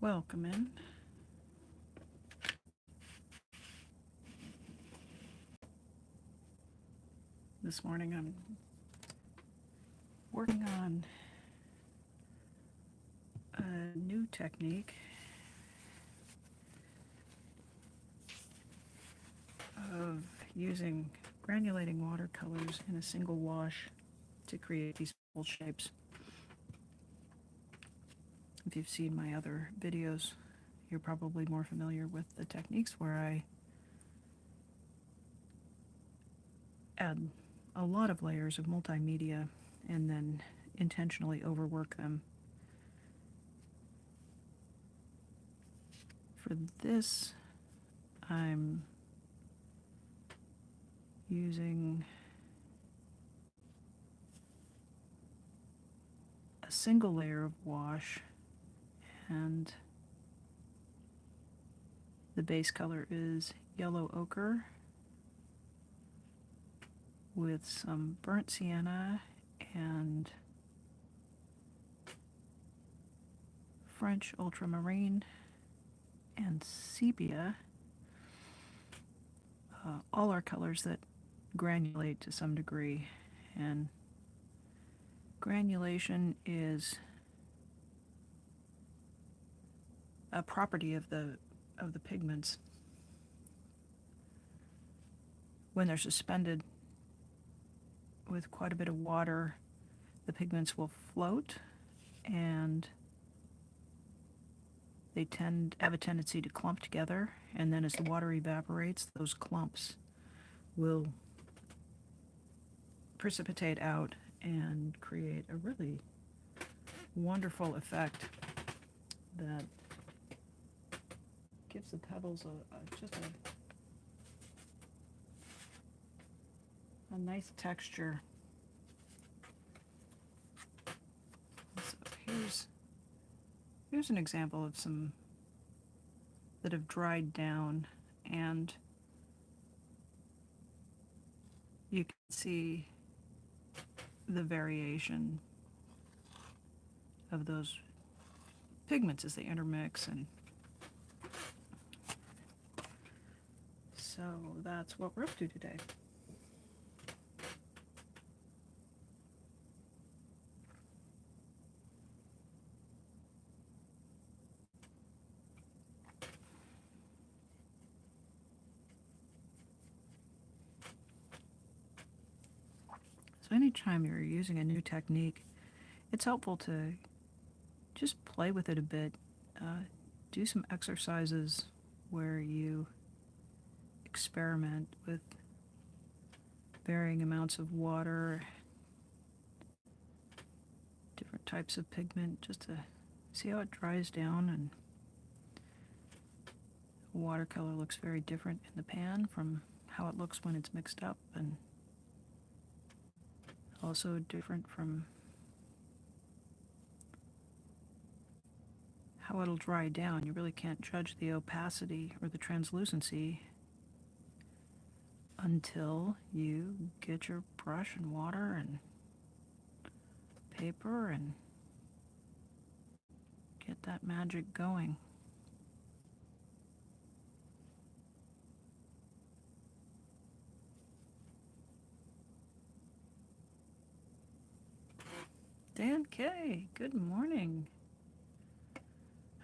Welcome in. This morning I'm working on a new technique of using granulating watercolors in a single wash to create these full shapes. If you've seen my other videos, you're probably more familiar with the techniques where I add a lot of layers of multimedia and then intentionally overwork them. For this, I'm using a single layer of wash, and the base color is yellow ochre with some burnt sienna and French ultramarine and sepia, all are colors that granulate to some degree, and granulation is a property of the pigments. When they're suspended with quite a bit of water, the pigments will float, and they have a tendency to clump together, and then as the water evaporates, those clumps will precipitate out and create a really wonderful effect that gives the pebbles just a nice texture. So here's an example of some that have dried down, and you can see the variation of those pigments as they intermix, and so that's what we're up to today. So anytime you're using a new technique, it's helpful to just play with it a bit. Do some exercises where you experiment with varying amounts of water, different types of pigment, just to see how it dries down. And watercolor looks very different in the pan from how it looks when it's mixed up, and also different from how it'll dry down. You really can't judge the opacity or the translucency until you get your brush and water and paper and get that magic going. Dan K., good morning.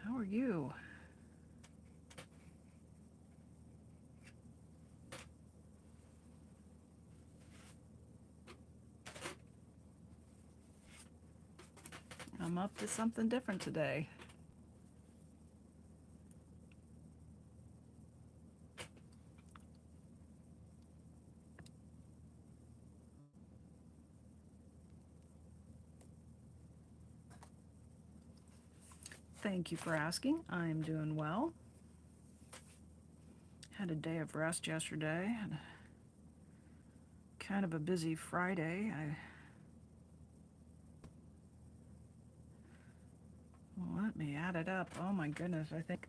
How are you? I'm up to something different today. Thank you for asking. I'm doing well. Had a day of rest yesterday and kind of a busy Friday. Let me add it up. Oh my goodness, I think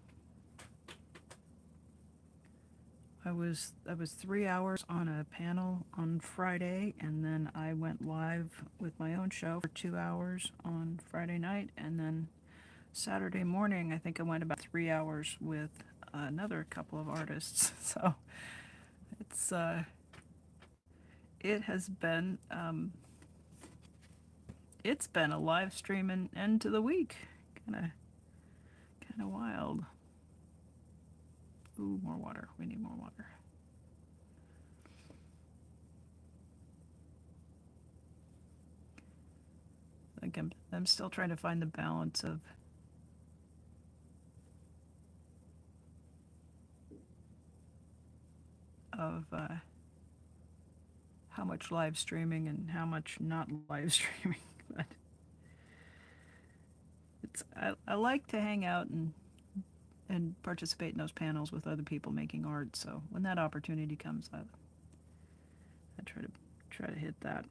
I was 3 hours on a panel on Friday, and then I went live with my own show for 2 hours on Friday night, and then Saturday morning, I think I went about 3 hours with another couple of artists. So it's it has been it's been a live stream and end to the week. Kind of wild. Ooh, more water. We need more water. Like I'm still trying to find the balance of how much live streaming and how much not live streaming. But I like to hang out and participate in those panels with other people making art. So when that opportunity comes, I try to hit that.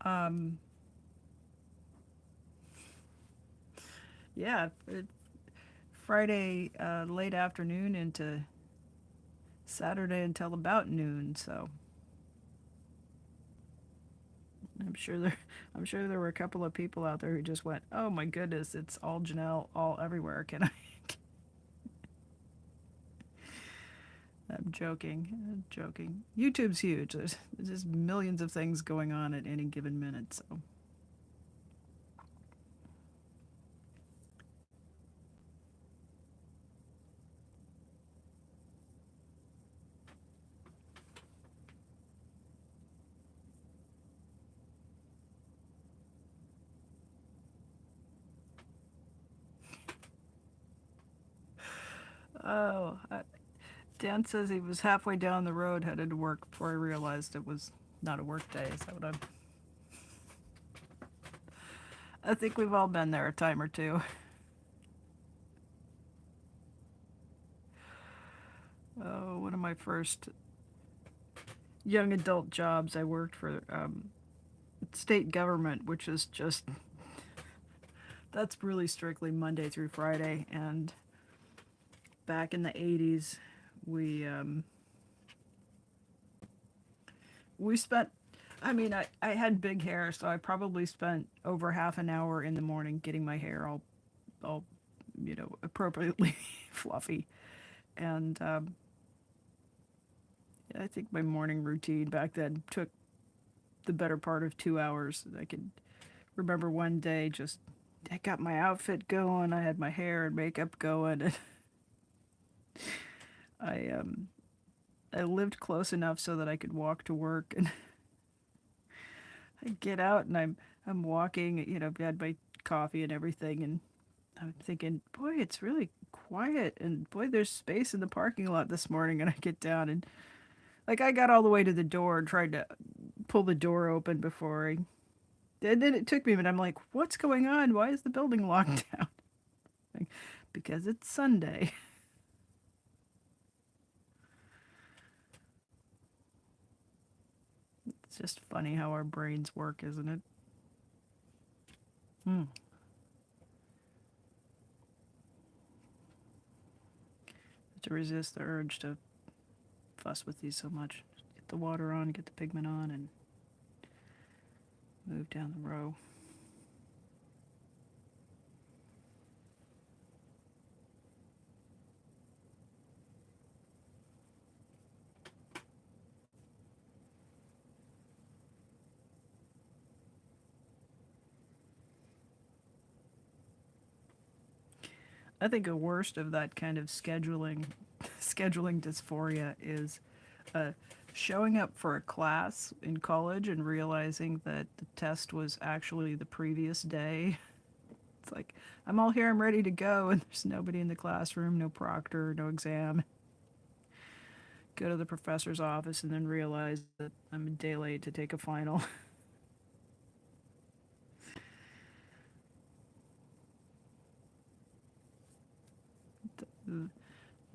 Um, yeah, Friday late afternoon into Saturday until about noon. So I'm sure there I'm sure there were a couple of people out there who just went, "Oh my goodness, it's all Janelle all everywhere. Can I?" I'm joking. I'm joking. YouTube's huge. There's just millions of things going on at any given minute. So oh, Dan says he was halfway down the road headed to work before he realized it was not a work day. Is that what I think we've all been there a time or two. Oh, one of my first young adult jobs, I worked for state government, which is just that's really strictly Monday through Friday. And back in the 80s, we we spent. I mean, I had big hair, so I probably spent over half an hour in the morning getting my hair all appropriately fluffy. And I think my morning routine back then took the better part of 2 hours. I could remember one day just I got my outfit going, I had my hair and makeup going, and I I lived close enough so that I could walk to work, and I get out and I'm walking, had my coffee and everything, and I'm thinking, boy, it's really quiet, and boy, there's space in the parking lot this morning. And I get down and like I got all the way to the door and tried to pull the door open before I. And then it took me, but I'm like, what's going on? Why is the building locked down? Like, because it's Sunday. It's just funny how our brains work, isn't it? Hmm. To resist the urge to fuss with these so much. Get the water on, get the pigment on, and move down the row. I think a worst of that kind of scheduling dysphoria is uh, showing up for a class in college and realizing that the test was actually the previous day. It's like, I'm all here, I'm ready to go, and there's nobody in the classroom, no proctor, no exam. Go to the professor's office and then realize that I'm a day late to take a final.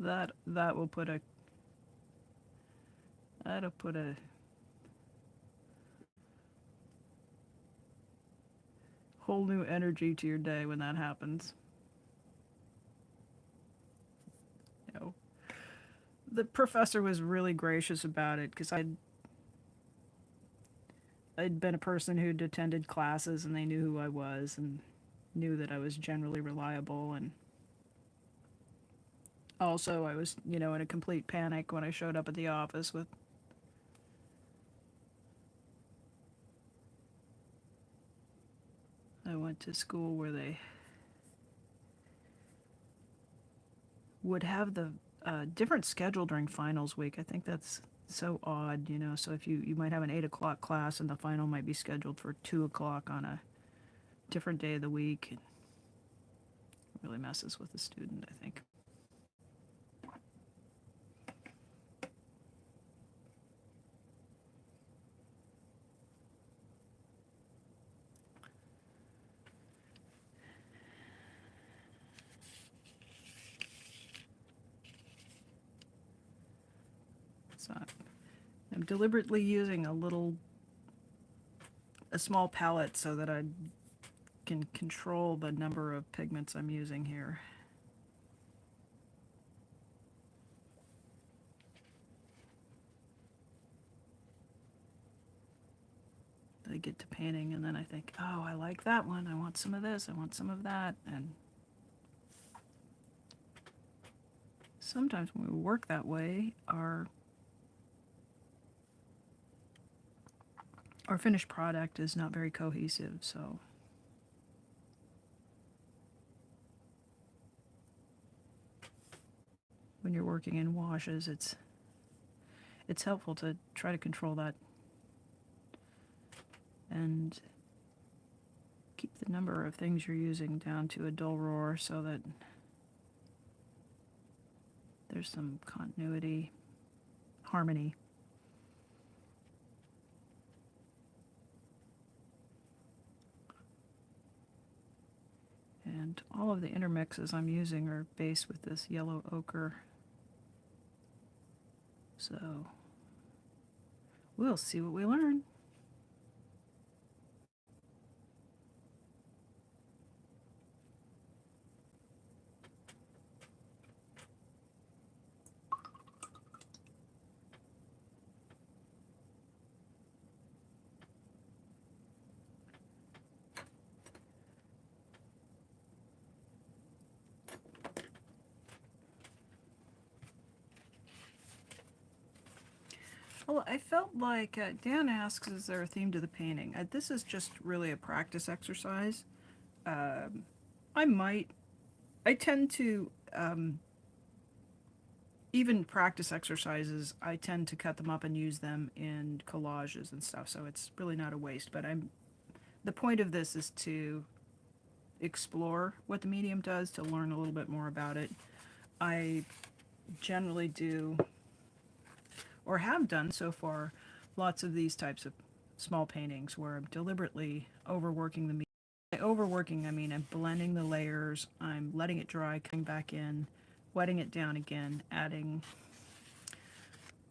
That will put a that'll put a whole new energy to your day when that happens. You know, the professor was really gracious about it because I'd been a person who'd attended classes and they knew who I was and knew that I was generally reliable. And also, I was, in a complete panic when I showed up at the office with. I went to school where they would have the different schedule during finals week. I think that's so odd, So if you might have an 8 o'clock class and the final might be scheduled for 2 o'clock on a different day of the week. It really messes with the student, I think. So I'm deliberately using a small palette so that I can control the number of pigments I'm using here. I get to painting and then I think, oh, I like that one. I want some of this. I want some of that. And sometimes when we work that way, our finished product is not very cohesive. So when you're working in washes, it's helpful to try to control that and keep the number of things you're using down to a dull roar so that there's some continuity, harmony. And all of the intermixes I'm using are based with this yellow ochre. So we'll see what we learn. Well, I felt like Dan asks, is there a theme to the painting? This is just really a practice exercise. I tend to, even practice exercises, I tend to cut them up and use them in collages and stuff, so it's really not a waste. But the point of this is to explore what the medium does, to learn a little bit more about it. I generally do, or have done so far, lots of these types of small paintings where I'm deliberately overworking the medium. By overworking, I mean I'm blending the layers, I'm letting it dry, coming back in, wetting it down again, adding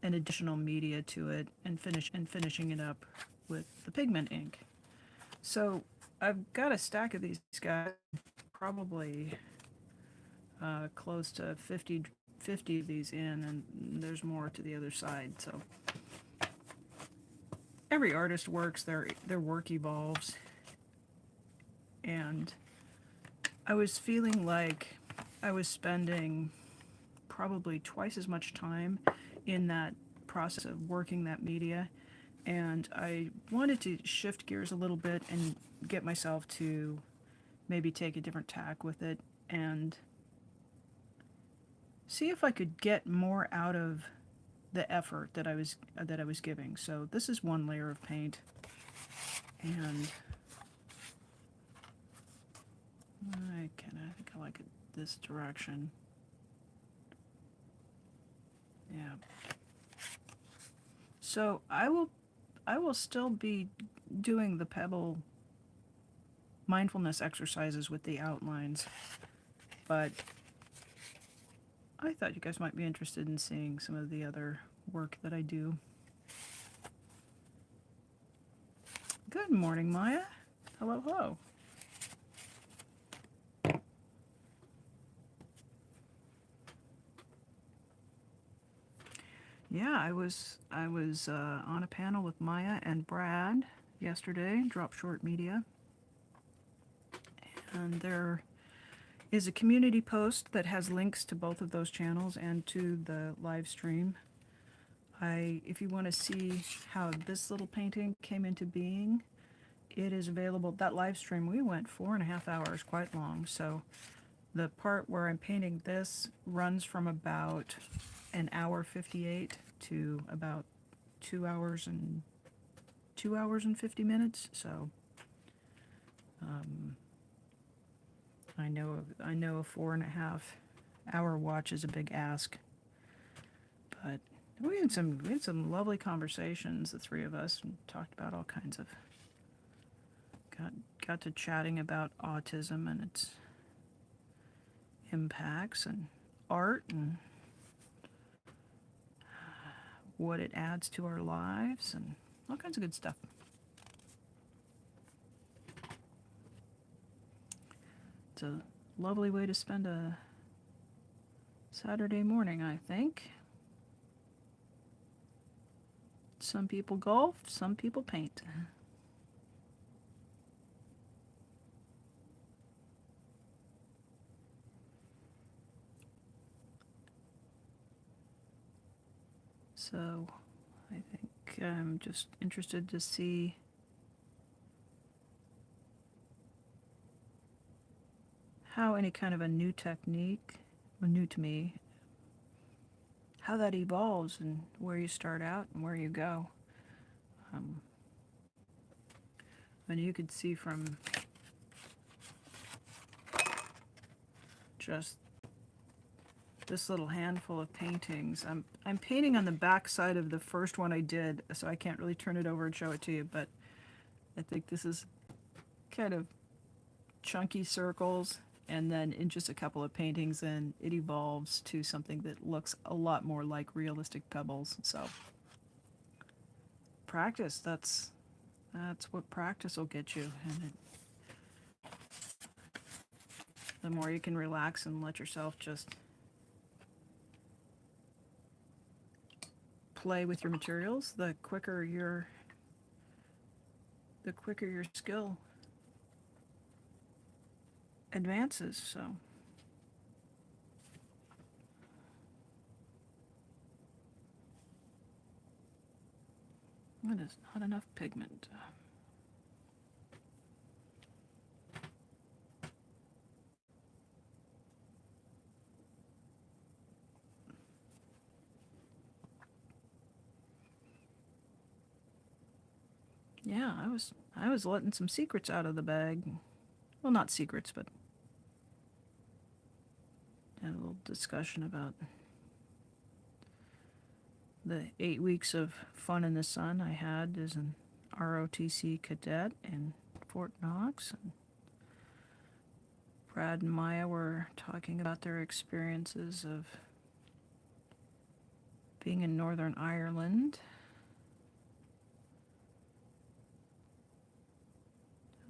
an additional media to it, and finishing it up with the pigment ink. So I've got a stack of these guys, probably close to 50 of these in, and there's more to the other side. So every artist works, their work evolves, and I was feeling like I was spending probably twice as much time in that process of working that media, and I wanted to shift gears a little bit and get myself to maybe take a different tack with it and see if I could get more out of the effort that I was giving. So this is one layer of paint, and I think I like it this direction. Yeah. So I will still be doing the pebble mindfulness exercises with the outlines, but I thought you guys might be interested in seeing some of the other work that I do. Good morning, Maya. Hello, hello. Yeah, I was on a panel with Maya and Brad yesterday, Drop Short Media, and there is a community post that has links to both of those channels and to the live stream. If you want to see how this little painting came into being, it is available. That live stream, we went 4.5 hours, quite long. So the part where I'm painting this runs from about an hour 58 to about 2 hours and 50 minutes. So I know a 4.5 hour watch is a big ask, but we had some lovely conversations, the three of us, and talked about all kinds of got to chatting about autism and its impacts and art and what it adds to our lives and all kinds of good stuff. It's a lovely way to spend a Saturday morning, I think. Some people golf, some people paint. So I think I'm just interested to see how any kind of a new technique, or new to me, how that evolves and where you start out and where you go. And you could see from just this little handful of paintings. I'm painting on the back side of the first one I did, so I can't really turn it over and show it to you, but I think this is kind of chunky circles, and then in just a couple of paintings and it evolves to something that looks a lot more like realistic pebbles. So practice, that's what practice will get you, and the more you can relax and let yourself just play with your materials, the quicker your skill advances. So that is not enough pigment. Yeah, I was letting some secrets out of the bag. Well, not secrets, but had a little discussion about the 8 weeks of fun in the sun I had as an ROTC cadet in Fort Knox. And Brad and Maya were talking about their experiences of being in Northern Ireland.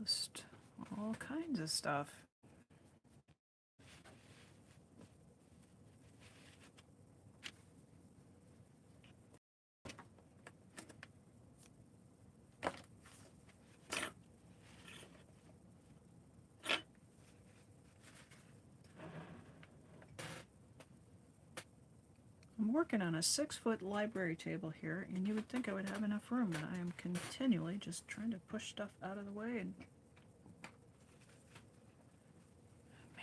Just all kinds of stuff. I'm working on a 6-foot library table here, and you would think I would have enough room, but I am continually just trying to push stuff out of the way and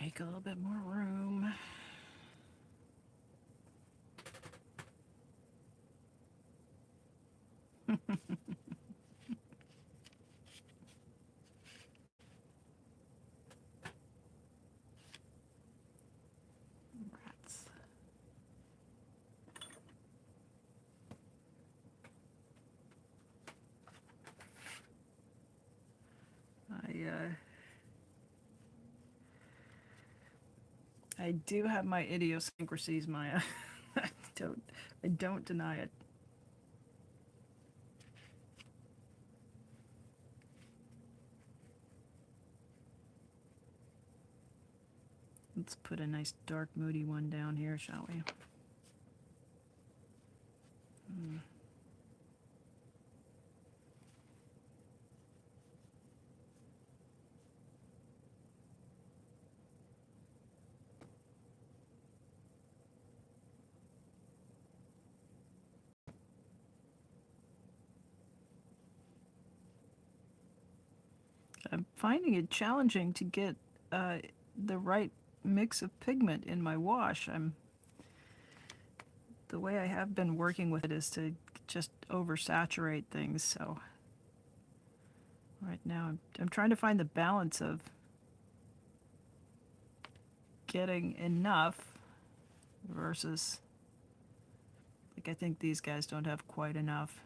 make a little bit more room. Rats. I do have my idiosyncrasies, Maya. I don't deny it. Let's put a nice dark moody one down here, shall we? I'm finding it challenging to get the right mix of pigment in my wash. The way I have been working with it is to just oversaturate things. So right now I'm trying to find the balance of getting enough versus, like, I think these guys don't have quite enough.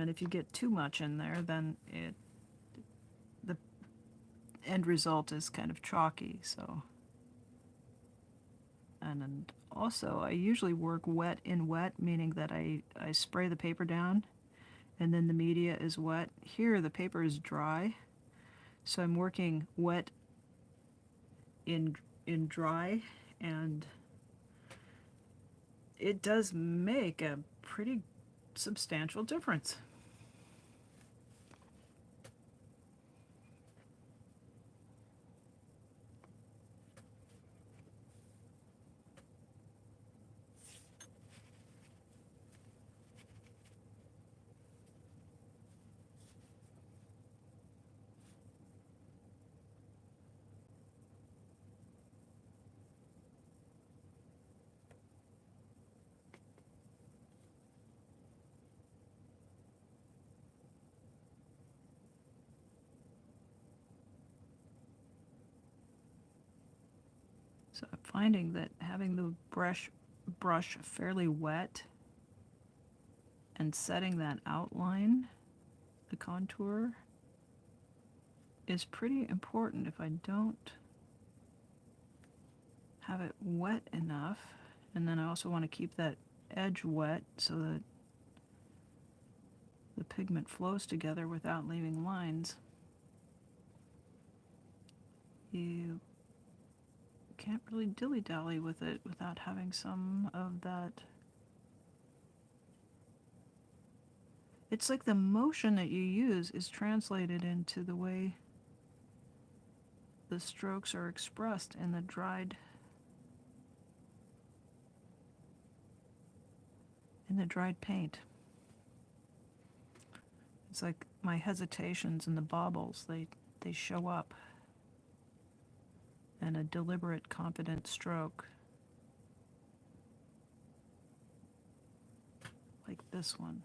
And if you get too much in there, then the end result is kind of chalky. So, and also I usually work wet in wet, meaning that I spray the paper down and then the media is wet. Here the paper is dry, so I'm working wet in dry, and it does make a pretty substantial difference. So I'm finding that having the brush fairly wet and setting that outline, the contour, is pretty important. If I don't have it wet enough, and then I also want to keep that edge wet so that the pigment flows together without leaving lines, you can't really dilly-dally with it without having some of that. It's like the motion that you use is translated into the way the strokes are expressed in the dried paint. It's like my hesitations and the bobbles, they show up, and a deliberate, confident stroke like this one,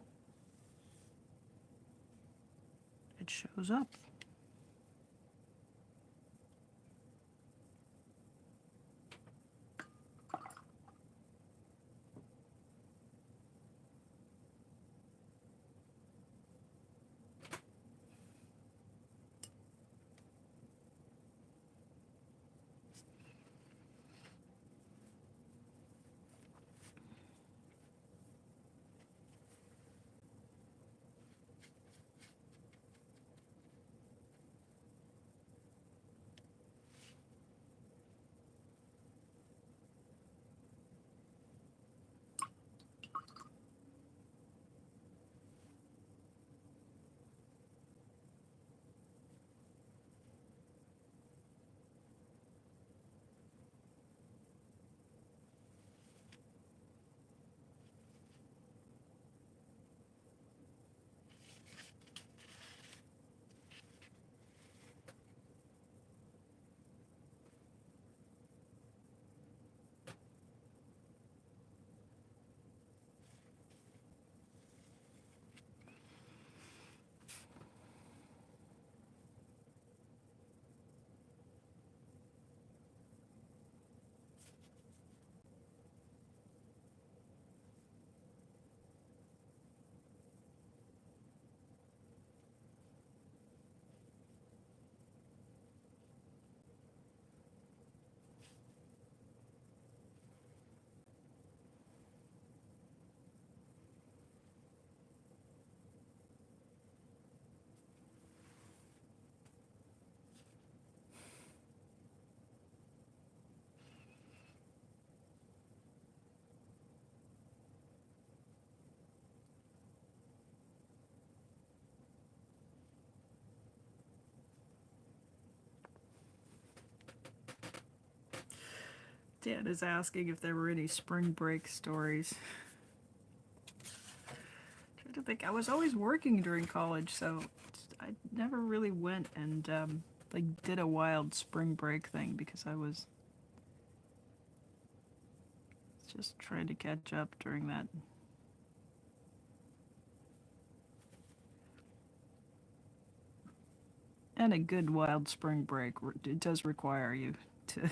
it shows up. Dan is asking if there were any spring break stories. Trying to think. I was always working during college, so I never really went and like did a wild spring break thing because I was just trying to catch up during that. And a good wild spring break, it does require you to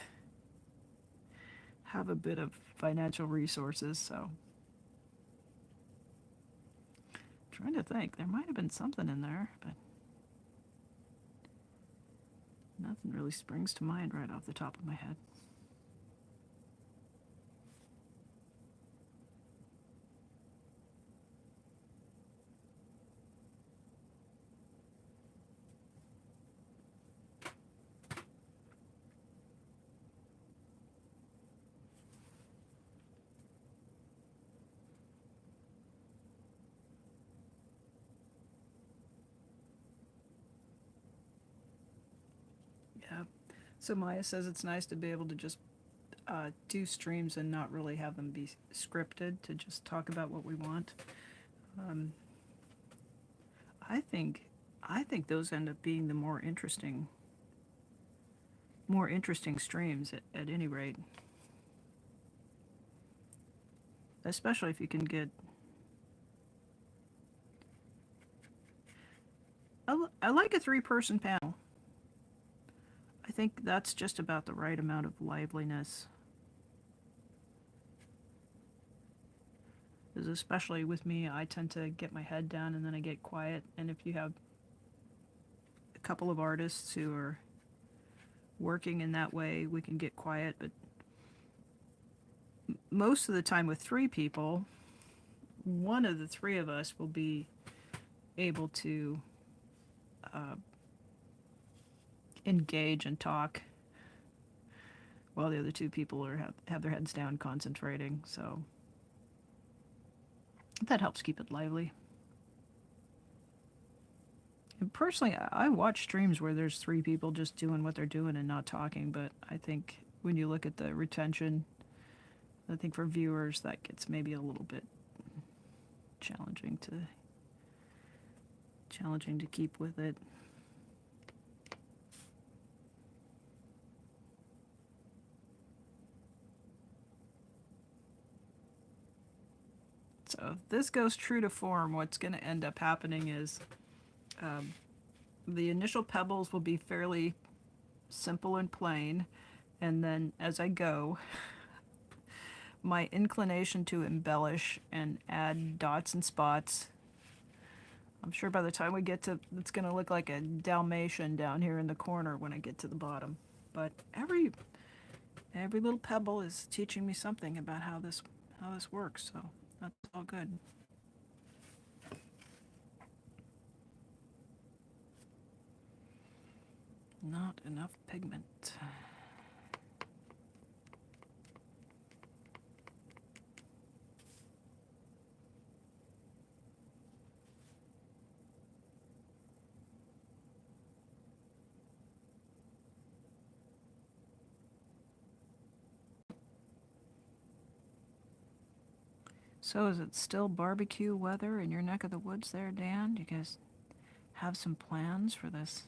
have a bit of financial resources, so. Trying to think. There might have been something in there, but nothing really springs to mind right off the top of my head. Yeah. So Maya says it's nice to be able to just do streams and not really have them be scripted, to just talk about what we want. Um, I think I think those end up being the more interesting streams at any rate. Especially if you can get. I like a 3-person panel. I think that's just about the right amount of liveliness. Because especially with me, I tend to get my head down and then I get quiet. And if you have a couple of artists who are working in that way, we can get quiet. But most of the time with 3 people, one of the 3 of us will be able to uh, engage and talk while the other 2 people have their heads down concentrating. So that helps keep it lively. And personally, I watch streams where there's 3 people just doing what they're doing and not talking, but I think when you look at the retention, I think for viewers that gets maybe a little bit challenging to keep with it. So if this goes true to form, what's going to end up happening is the initial pebbles will be fairly simple and plain, and then as I go, my inclination to embellish and add dots and spots. I'm sure by the time we get to, it's going to look like a Dalmatian down here in the corner when I get to the bottom. But every little pebble is teaching me something about how this works, so that's all good. Not enough pigment. So is it still barbecue weather in your neck of the woods there, Dan? Do you guys have some plans for this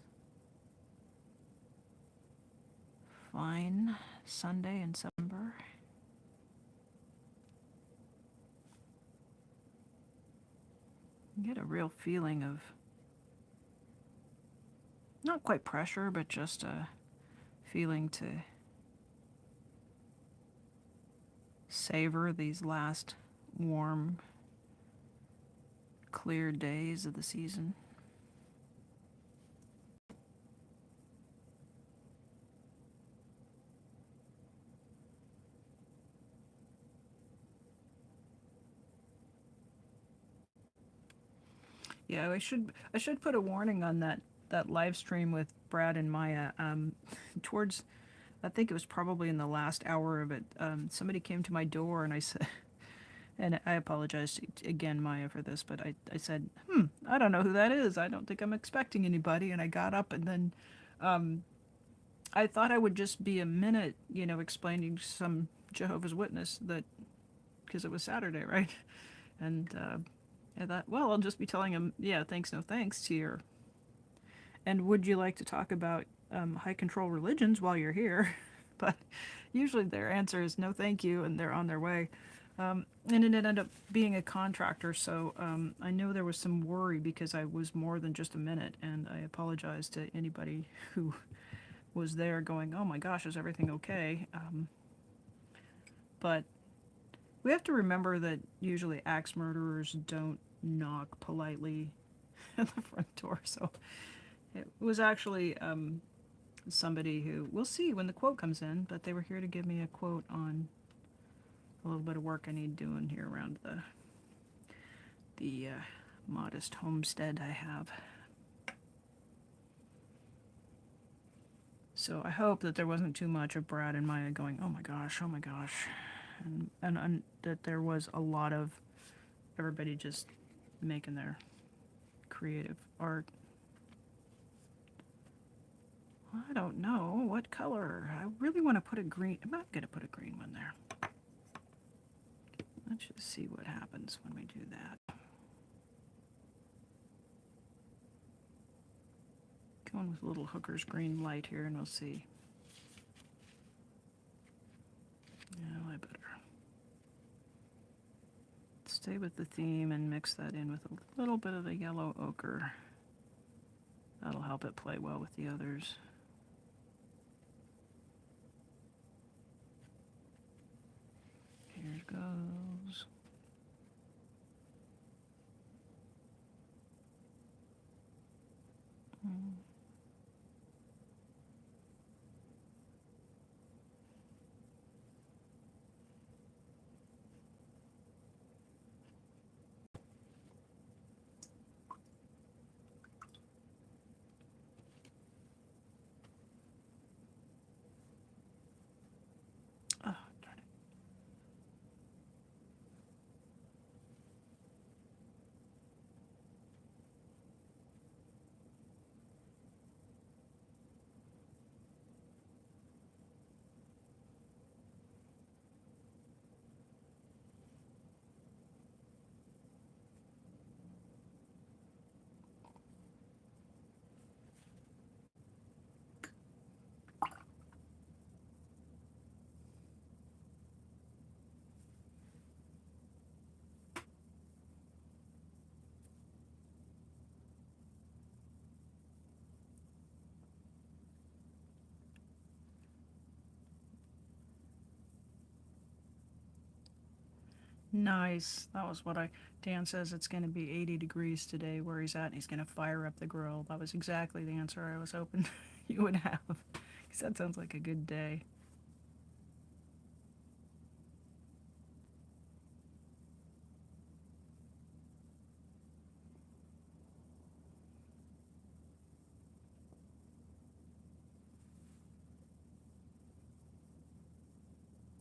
fine Sunday in September? You get a real feeling of not quite pressure, but just a feeling to savor these last warm, clear days of the season. Yeah, I should put a warning on that live stream with Brad and Maya. Towards, I think it was probably in the last hour of it. Somebody came to my door and I said, and I apologize again, Maya, for this, but I said, I don't know who that is. I don't think I'm expecting anybody. And I got up and then I thought I would just be a minute, explaining to some Jehovah's Witness that, because it was Saturday, right? And I thought, well, I'll just be telling him, yeah, thanks, no thanks to your. And would you like to talk about high control religions while you're here? But usually their answer is no, thank you, and they're on their way. And it ended up being a contractor, so I know there was some worry because I was more than just a minute, and I apologize to anybody who was there going, oh my gosh, is everything okay? But we have to remember that usually axe murderers don't knock politely at the front door, so it was actually somebody who, we'll see when the quote comes in, but they were here to give me a quote on a little bit of work I need doing here around the modest homestead I have. So I hope that there wasn't too much of Brad and Maya going, oh my gosh, and that there was a lot of everybody just making their creative art. I don't know what color. I really want to put a green. I'm not going to put a green one there. Let's just see what happens when we do that. Going with a little Hooker's green light here, and we'll see. No, I better stay with the theme and mix that in with a little bit of the yellow ochre. That'll help it play well with the others. Here it goes. Oh, darn it. Nice. That was what Dan says it's going to be 80 degrees today where he's at, and he's going to fire up the grill. That was exactly the answer I was hoping you would have. Because that sounds like a good day.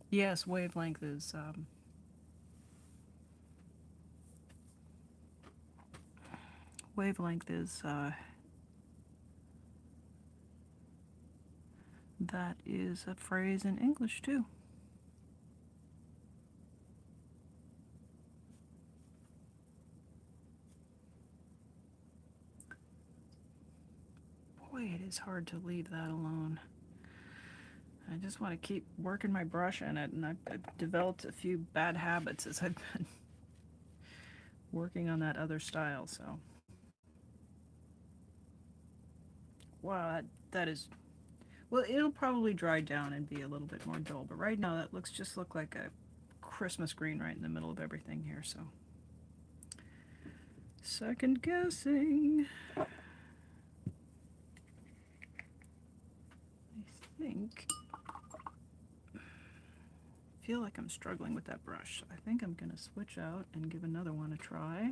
Yes, wavelength is that is a phrase in English too. Boy, it is hard to leave that alone. I just want to keep working my brush in it, and I've developed a few bad habits as I've been working on that other style, so. Wow, that is, well, it'll probably dry down and be a little bit more dull, but right now that just look like a Christmas green right in the middle of everything here, so. Second guessing. I think, I feel like I'm struggling with that brush. I think I'm gonna switch out and give another one a try.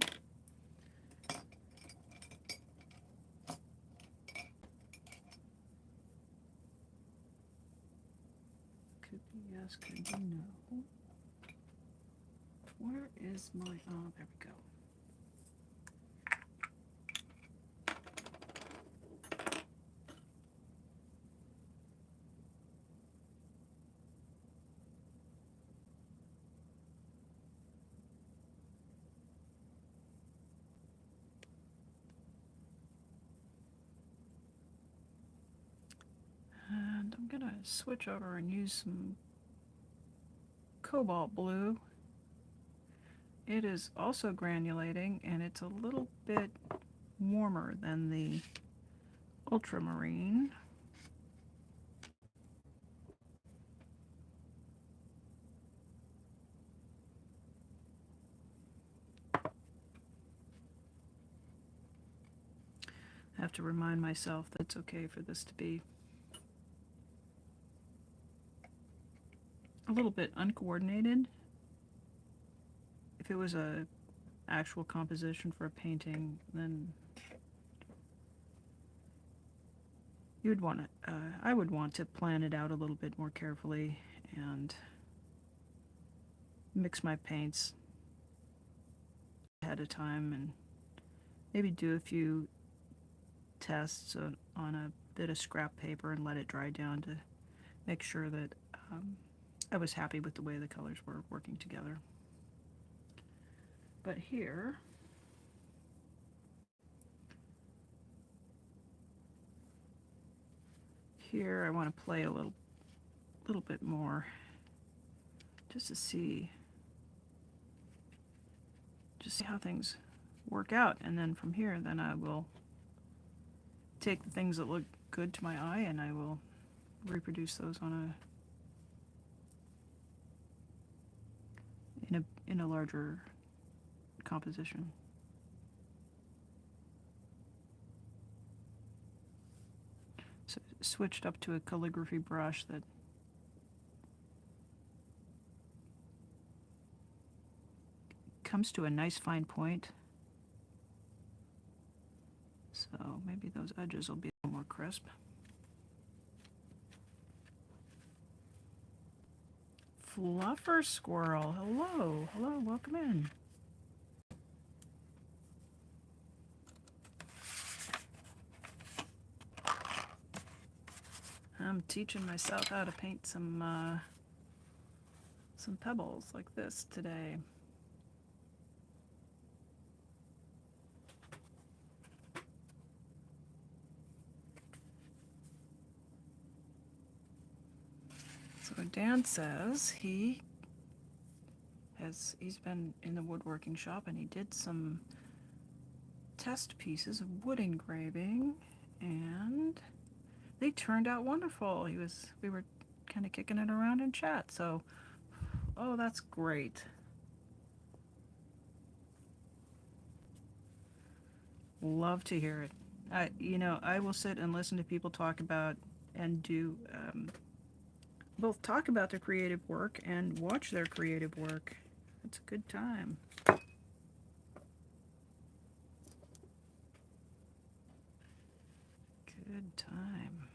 Could be yes, could be no. Where is my, oh, there we go. switch over and use some cobalt blue. It is also granulating, and it's a little bit warmer than the ultramarine. I have to remind myself that it's okay for this to be a little bit uncoordinated. If it was a actual composition for a painting, then you'd want to, I would want to plan it out a little bit more carefully and mix my paints ahead of time and maybe do a few tests on a bit of scrap paper and let it dry down to make sure that I was happy with the way the colors were working together. But here, I want to play a little bit more just to see how things work out, and then from here, then I will take the things that look good to my eye and I will reproduce those on in a larger composition. So switched up to a calligraphy brush that comes to a nice fine point. So maybe those edges will be a little more crisp. Fluffer squirrel, hello, welcome in. I'm teaching myself how to paint some pebbles like this today. So Dan says he's been in the woodworking shop and he did some test pieces of wood engraving and they turned out wonderful. We were kind of kicking it around in chat, so oh, that's great. Love to hear it. I will sit and listen to people talk about and do both talk about their creative work and watch their creative work. It's a good time. Good time.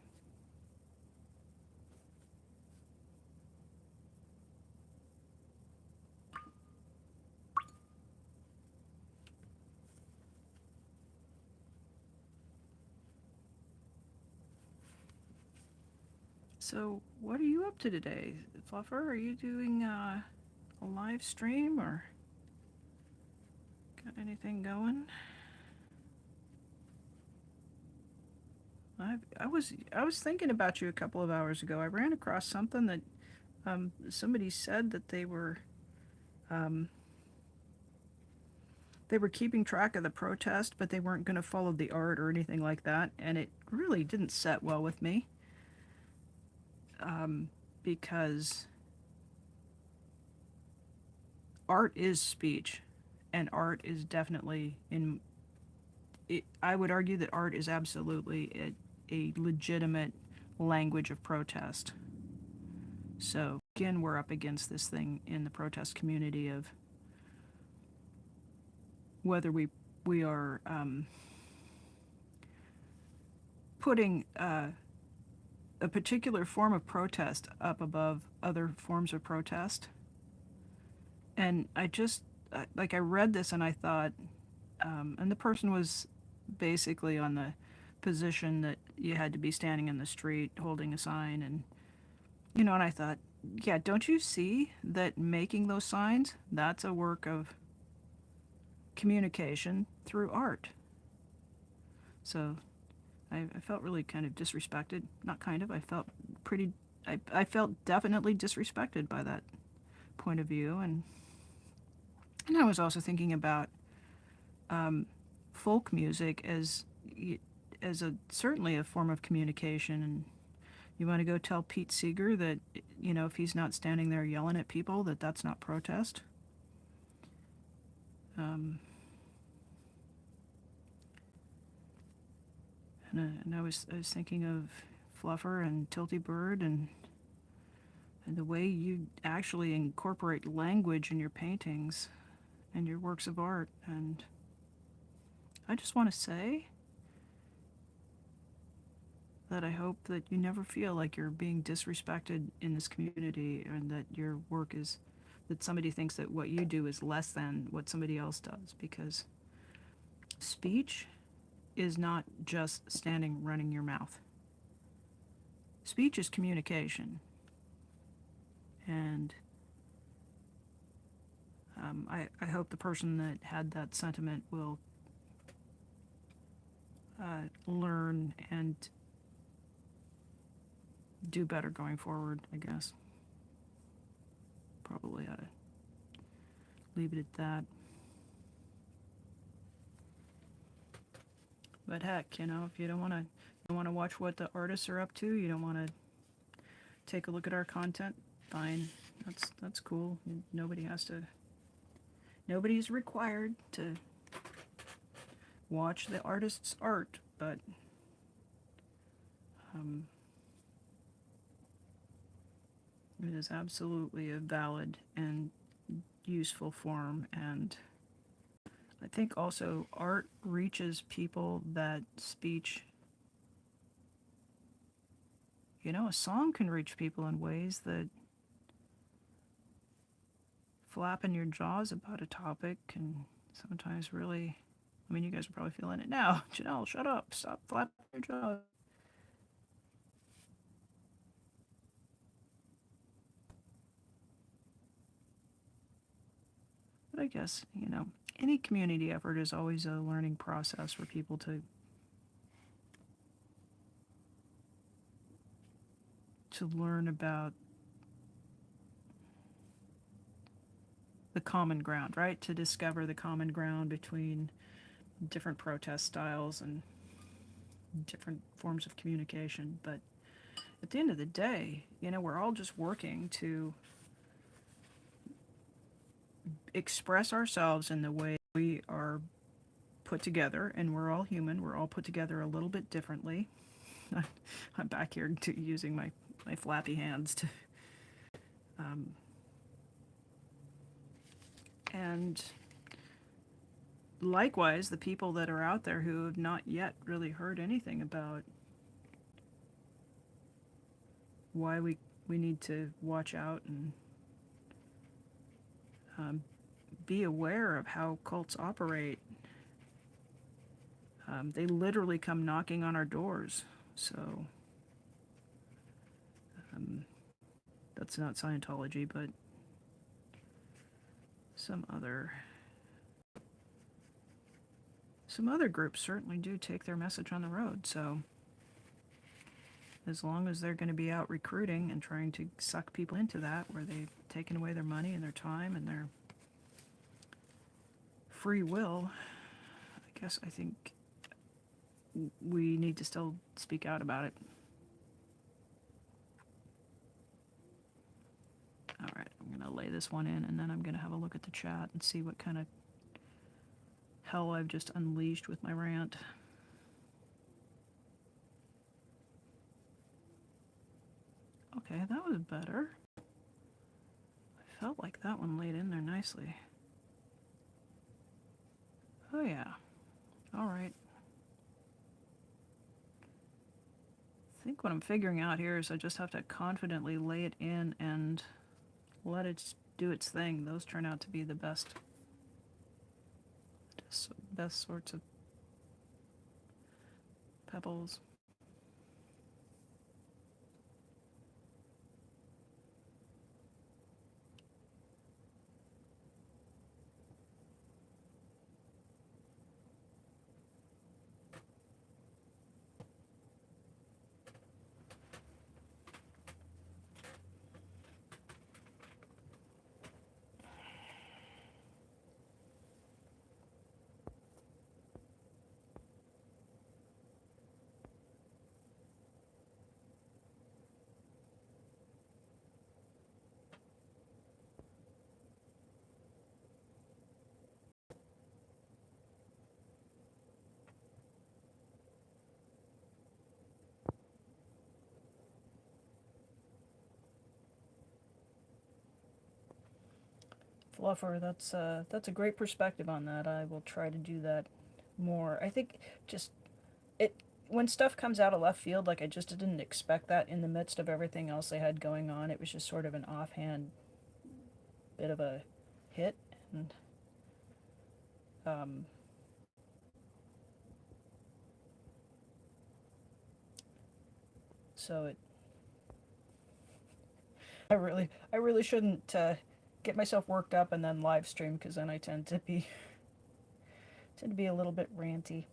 So, what are you up to today, Fluffer? Are you doing a live stream or got anything going? I was thinking about you a couple of hours ago. I ran across something that somebody said that they were keeping track of the protest, but they weren't going to follow the art or anything like that, and it really didn't set well with me. Because art is speech, and art is definitely I would argue that art is absolutely a legitimate language of protest. So again, we're up against this thing in the protest community of whether we are putting a particular form of protest up above other forms of protest. And I read this and I thought, and the person was basically on the position that you had to be standing in the street holding a sign, and and I thought, yeah, don't you see that making those signs, that's a work of communication through art? So I felt really kind of disrespected. Not kind of, I felt pretty I felt definitely disrespected by that point of view, and I was also thinking about um, folk music as a certainly a form of communication. And you want to go tell Pete Seeger that, you know, if he's not standing there yelling at people, that that's not protest. Um, and I was thinking of Fluffer and Tilty Bird, and the way you actually incorporate language in your paintings and your works of art. And I just want to say that I hope that you never feel like you're being disrespected in this community, and that your work is, that somebody thinks that what you do is less than what somebody else does, because speech is not just standing running your mouth. Speech is communication. And I hope the person that had that sentiment will learn and do better going forward, I guess. Probably ought to leave it at that. But heck, you know, if you don't want to watch what the artists are up to, you don't want to take a look at our content, fine. That's cool. Nobody has to. Nobody's required to watch the artist's art, but it is absolutely a valid and useful form. And I think also art reaches people that speech, you know, a song can reach people in ways that flapping your jaws about a topic can sometimes really, I mean, you guys are probably feeling it now. Janelle, shut up. Stop flapping your jaws. But I guess, you know, any community effort is always a learning process for people to learn about the common ground, right? To discover the common ground between different protest styles and different forms of communication. But at the end of the day, you know, we're all just working to express ourselves in the way we are put together, and we're all human. We're all put together a little bit differently. I'm back here to using my flappy hands to and likewise, the people that are out there who have not yet really heard anything about why we need to watch out and be aware of how cults operate. They literally come knocking on our doors. So that's not Scientology, but some other groups certainly do take their message on the road. So as long as they're going to be out recruiting and trying to suck people into that, where they've taken away their money and their time and their free will, I think we need to still speak out about it. All right, I'm going to lay this one in, and then I'm going to have a look at the chat and see what kind of hell I've just unleashed with my rant. Okay, that was better. I felt like that one laid in there nicely. Oh yeah. All right. I think what I'm figuring out here is I just have to confidently lay it in and let it do its thing. Those turn out to be the best sorts of pebbles. Fluffer, that's a great perspective on that. I will try to do that more. I think just it when stuff comes out of left field, like I just didn't expect that in the midst of everything else they had going on. It was just sort of an offhand bit of a hit, and um, so it. I really shouldn't get myself worked up and then live stream because then I tend to be a little bit ranty.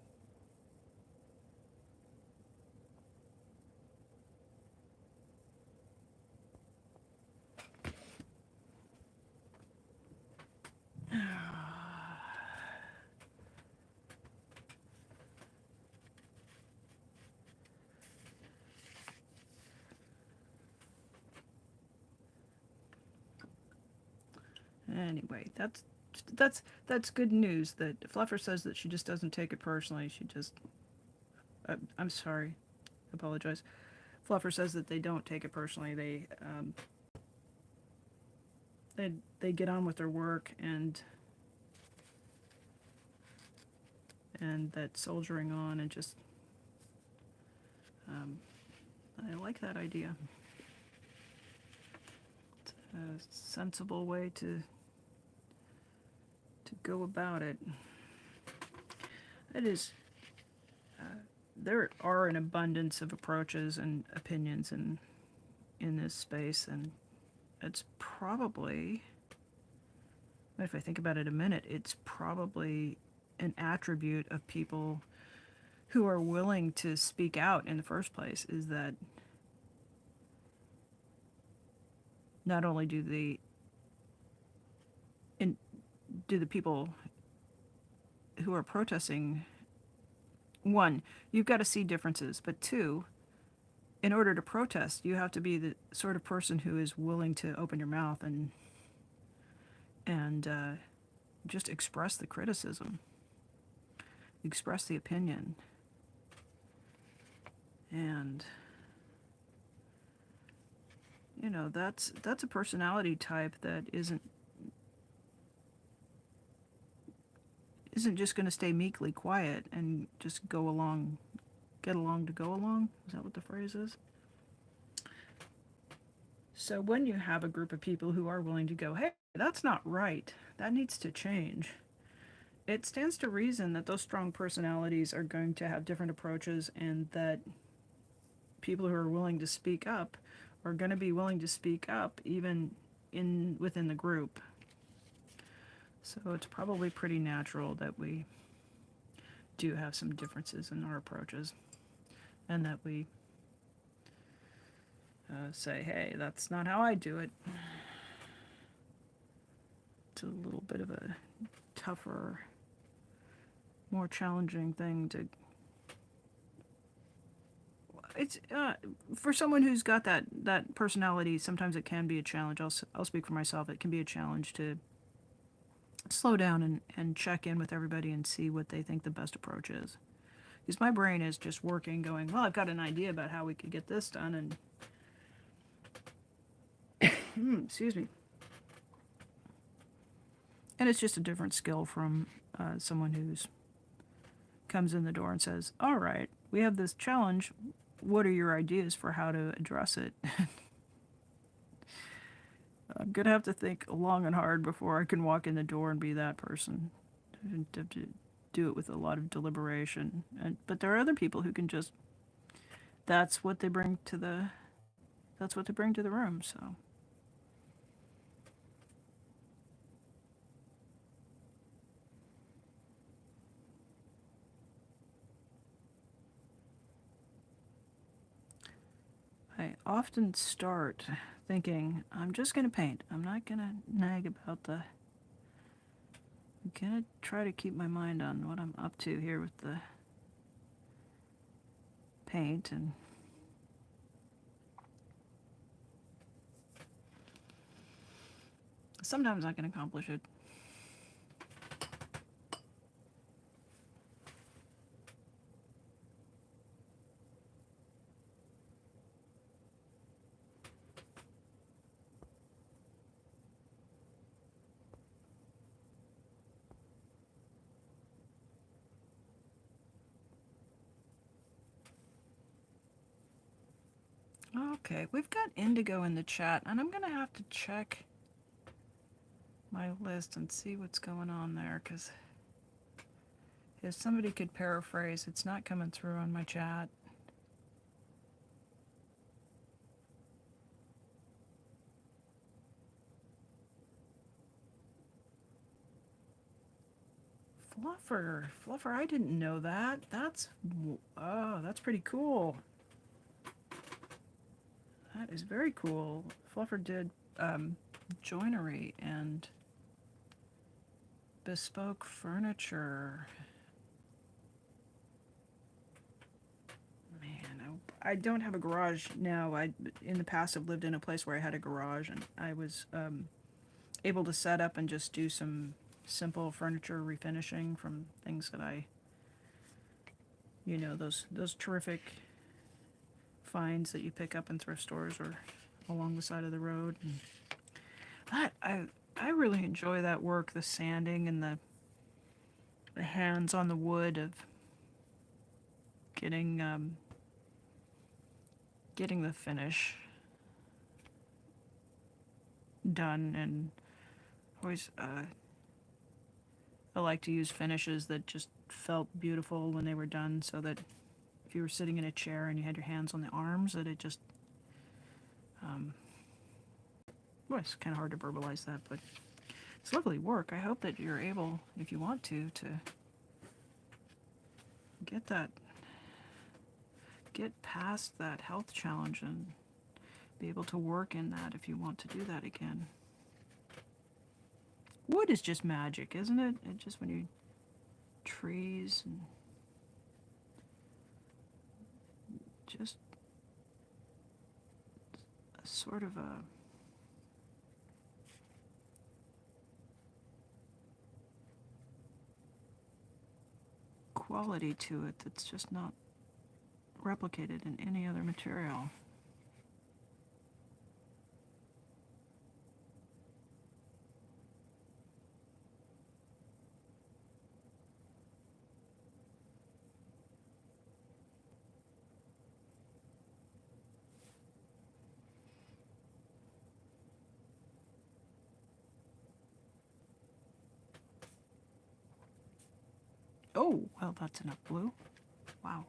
Anyway, that's good news. That Fluffer says that she just doesn't take it personally. She just, I'm sorry, apologize. Fluffer says that they don't take it personally. They get on with their work, and that soldiering on, and just um, I like that idea. It's a sensible way to go about it. It is. There are an abundance of approaches and opinions in this space, and it's probably, if I think about it a minute, it's probably an attribute of people who are willing to speak out in the first place, is that not only do the people who are protesting, one, you've got to see differences, but two, in order to protest, you have to be the sort of person who is willing to open your mouth and just express the criticism, express the opinion, and that's a personality type that isn't just going to stay meekly quiet and just go along, get along to go along. Is that what the phrase is? So when you have a group of people who are willing to go, hey, that's not right, that needs to change, it stands to reason that those strong personalities are going to have different approaches, and that people who are willing to speak up are going to be willing to speak up even within the group. So it's probably pretty natural that we do have some differences in our approaches, and that we say, hey, that's not how I do it. It's a little bit of a tougher, more challenging thing to. It's for someone who's got that personality. Sometimes it can be a challenge. I'll speak for myself. It can be a challenge to slow down and check in with everybody and see what they think the best approach is. Because my brain is just working, going, well, I've got an idea about how we could get this done, and excuse me. And it's just a different skill from someone who's comes in the door and says, all right, we have this challenge. What are your ideas for how to address it? I'm going to have to think long and hard before I can walk in the door and be that person. I have to do it with a lot of deliberation. But there are other people who can just, that's what they bring to the room, so. I often start thinking, I'm just going to paint. I'm not going to nag about I'm going to try to keep my mind on what I'm up to here with the paint, and sometimes I can accomplish it. Okay, we've got Indigo in the chat, and I'm going to have to check my list and see what's going on there, because if somebody could paraphrase, it's not coming through on my chat. Fluffer, I didn't know that. That's pretty cool. That is very cool. Fluffer did joinery and bespoke furniture. Man, I don't have a garage now. In the past have lived in a place where I had a garage, and I was able to set up and just do some simple furniture refinishing from things that those terrific finds that you pick up in thrift stores or along the side of the road. And I really enjoy that work, the sanding and the hands on the wood of getting the finish done. And always I like to use finishes that just felt beautiful when they were done, so that if you were sitting in a chair and you had your hands on the arms, that it just well, it's kind of hard to verbalize that, but it's lovely work. I hope that you're able, if you want to get past that health challenge and be able to work in that if you want to do that again. Wood is just magic, isn't it? It just when you trees and just a sort of a quality to it that's just not replicated in any other material. Oh, well, that's enough blue. Wow.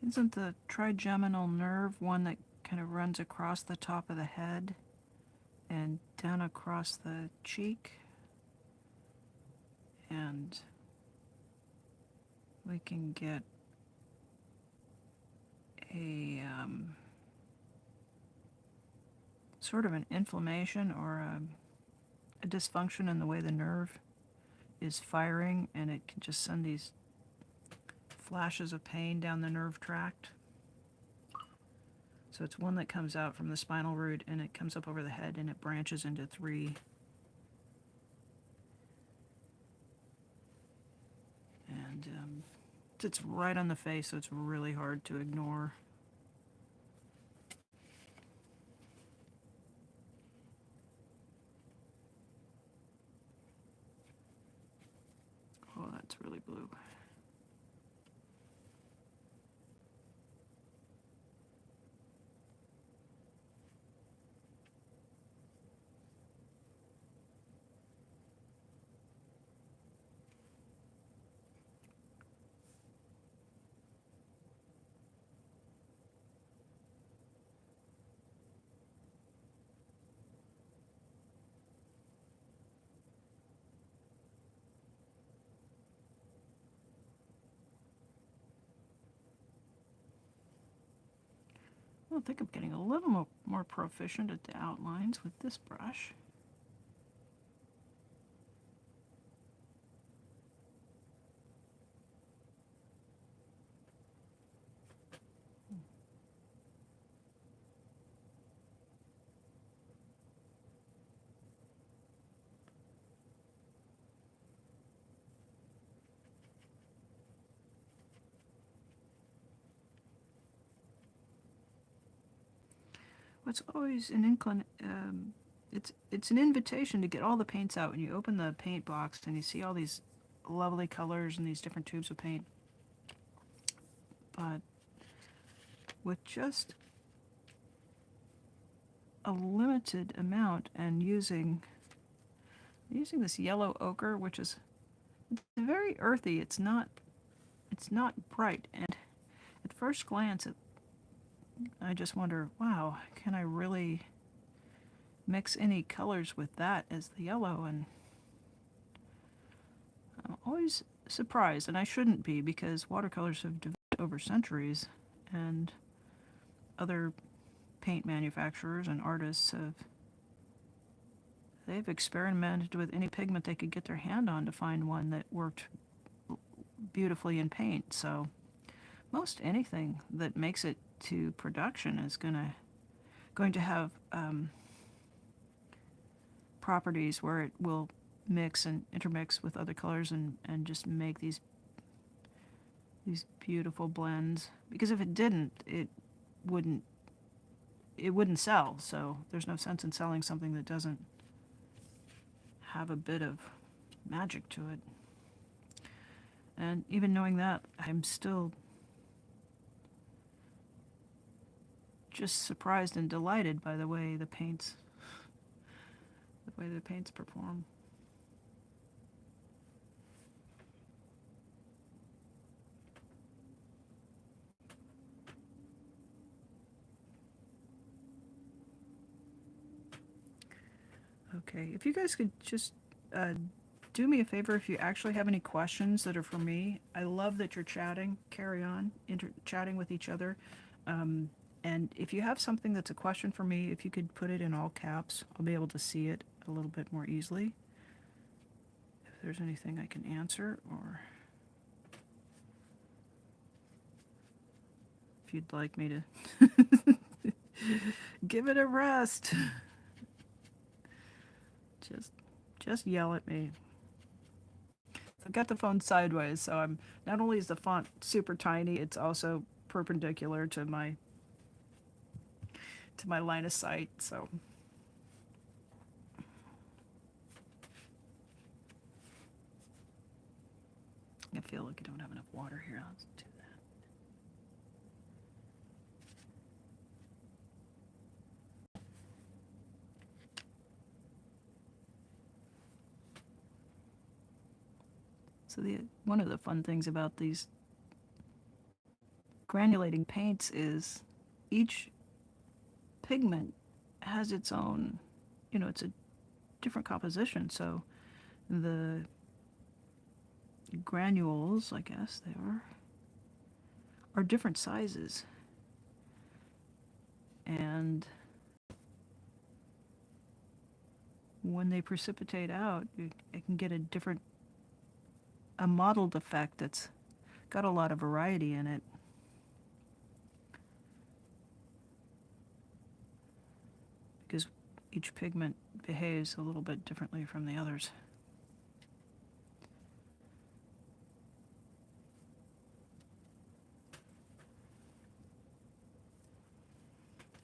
Isn't the trigeminal nerve one that kind of runs across the top of the head and down across the cheek? And we can get a sort of an inflammation or a dysfunction in the way the nerve is firing, and it can just send these flashes of pain down the nerve tract. So it's one that comes out from the spinal root, and it comes up over the head, and it branches into three. And it's right on the face, so it's really hard to ignore. Oh, that's really blue. I think I'm getting a little more proficient at the outlines with this brush. what's always it's an invitation to get all the paints out. When you open the paint box and you see all these lovely colors and these different tubes of paint, but with just a limited amount and using this yellow ochre, which is very earthy. It's not bright, and at first glance I just wonder, wow, can I really mix any colors with that as the yellow? And I'm always surprised, and I shouldn't be, because watercolors have developed over centuries, and other paint manufacturers and artists they've experimented with any pigment they could get their hand on to find one that worked beautifully in paint. So most anything that makes it to production is going to have properties where it will mix and intermix with other colors and just make these beautiful blends. Because if it didn't, wouldn't it wouldn't sell. So there's no sense in selling something that doesn't have a bit of magic to it. And even knowing that, I'm still just surprised and delighted by the way the paints perform. Okay, if you guys could just do me a favor, if you actually have any questions that are for me. I love that you're chatting. Carry on, chatting with each other. And if you have something that's a question for me, if you could put it in all caps, I'll be able to see it a little bit more easily. If there's anything I can answer, or if you'd like me to give it a rest, just yell at me. I've got the phone sideways, so I'm not only is the font super tiny, it's also perpendicular to my line of sight. So I feel like I don't have enough water here. Let's do that. So one of the fun things about these granulating paints is each pigment has its own, it's a different composition. So the granules, I guess they are different sizes. And when they precipitate out, it can get a mottled effect that's got a lot of variety in it. Because each pigment behaves a little bit differently from the others.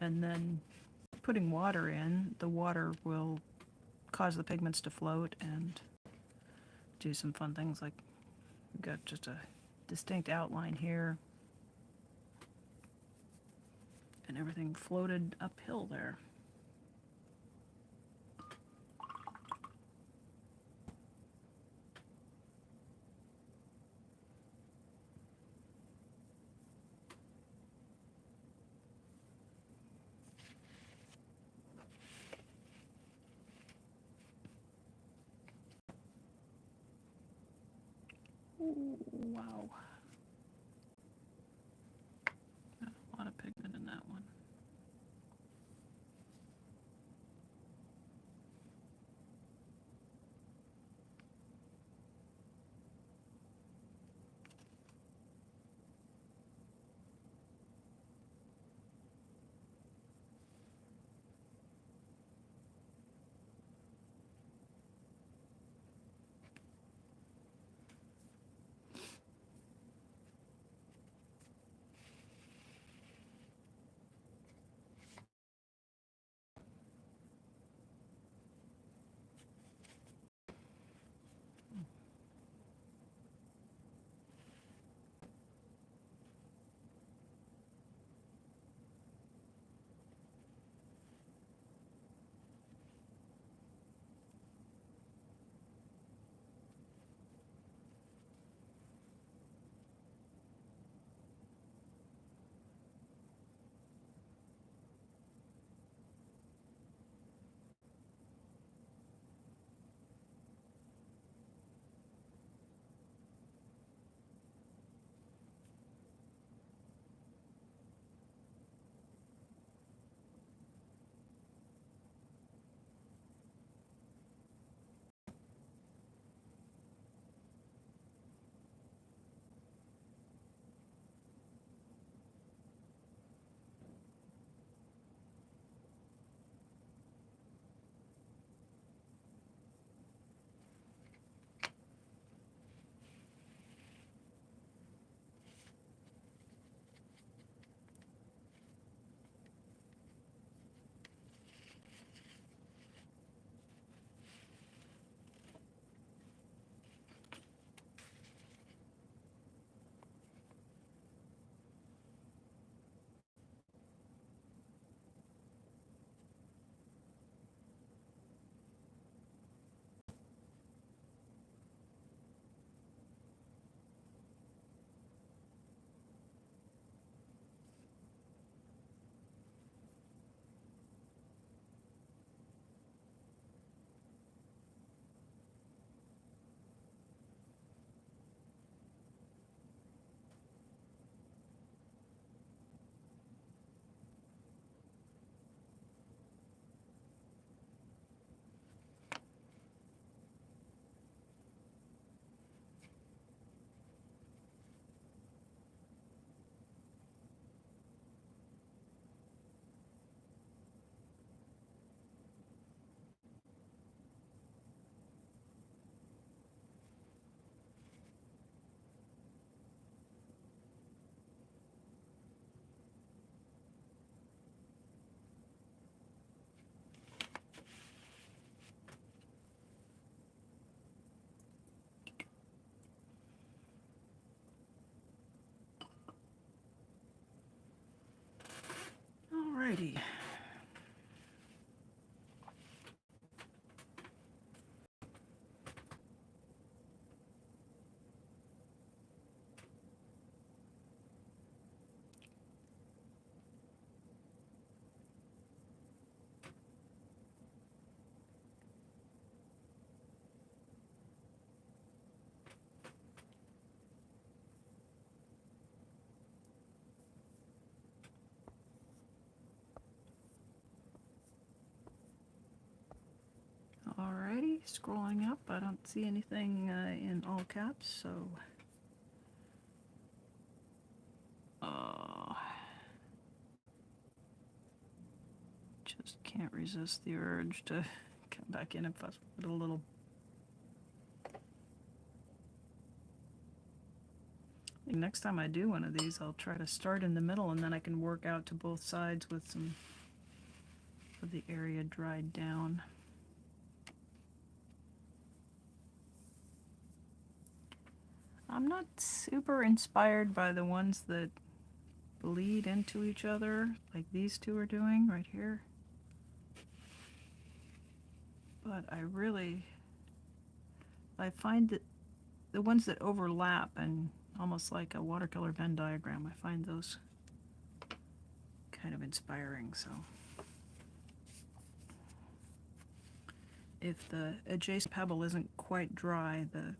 And then putting water in, the water will cause the pigments to float and do some fun things, like we've got just a distinct outline here and everything floated uphill there. Ooh, wow. Got a lot of pigment in that one. Alrighty. Alrighty, scrolling up, I don't see anything in all caps, so just can't resist the urge to come back in and fuss with it a little. Next time I do one of these, I'll try to start in the middle, and then I can work out to both sides with some of the area dried down. I'm not super inspired by the ones that bleed into each other, like these two are doing right here. But I find that the ones that overlap and almost like a watercolor Venn diagram, I find those kind of inspiring. So if the adjacent pebble isn't quite dry, the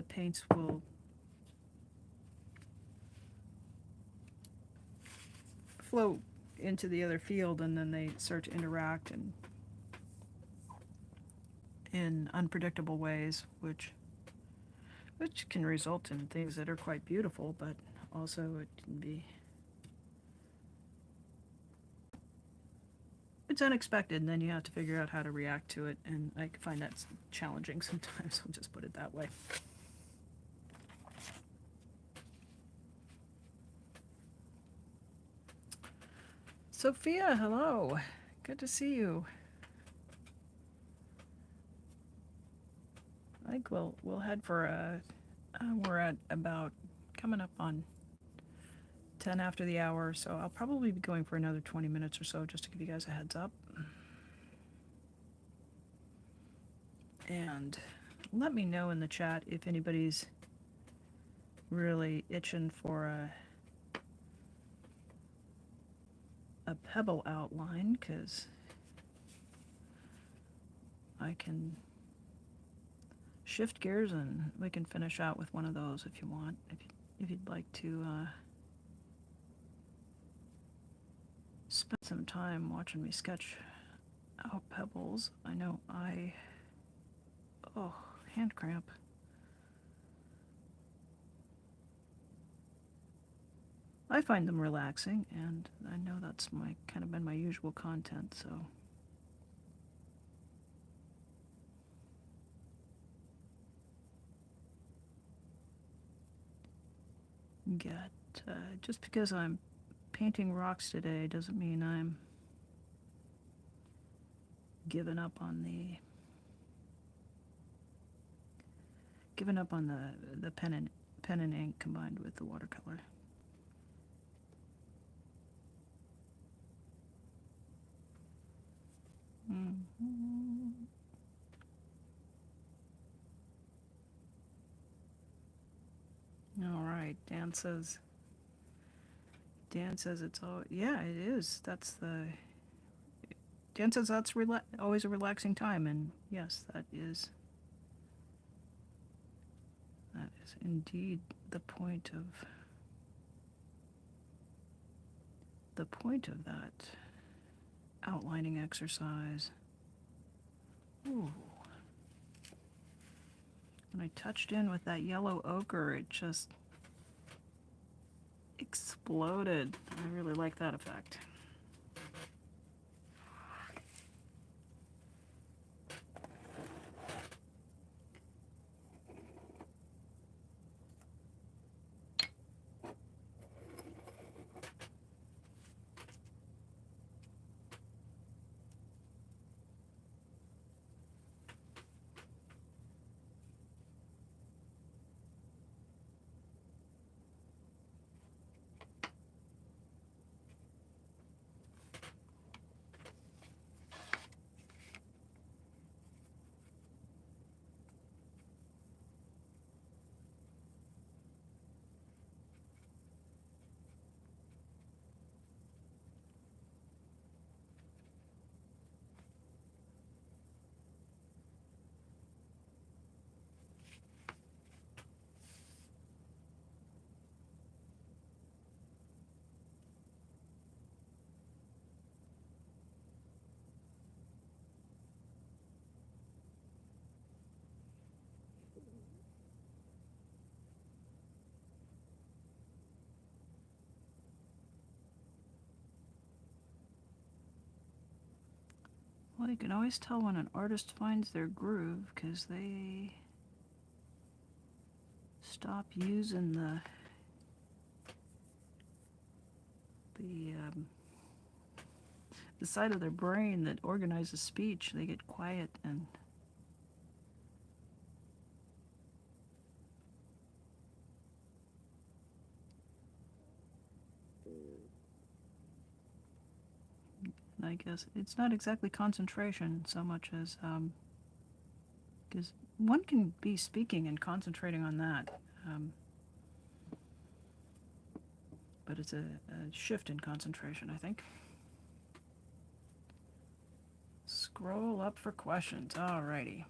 paints will float into the other field, and then they start to interact in unpredictable ways, which can result in things that are quite beautiful, but also it can be, it's unexpected, and then you have to figure out how to react to it, and I find that challenging sometimes. I'll just put it that way. Sophia, hello. Good to see you. I think we'll head for we're at about coming up on 10 after the hour, so I'll probably be going for another 20 minutes or so, just to give you guys a heads up. And let me know in the chat if anybody's really itching for a pebble outline, because I can shift gears and we can finish out with one of those if you want, if you'd like to spend some time watching me sketch out pebbles. I know hand cramp. I find them relaxing, and I know that's kind of been my usual content, so. Just because I'm painting rocks today doesn't mean I'm giving up on the pen and ink combined with the watercolor. All right, Dan says it's all, yeah, it is. Dan says that's always a relaxing time, and yes, that is indeed the point of that outlining exercise. Ooh. When I touched in with that yellow ochre, it just exploded. I really like that effect. Well, you can always tell when an artist finds their groove because they stop using the the side of their brain that organizes speech. They get quiet and I guess it's not exactly concentration so much as because one can be speaking and concentrating on that, but it's a shift in concentration, I think. Scroll up for questions. Alrighty.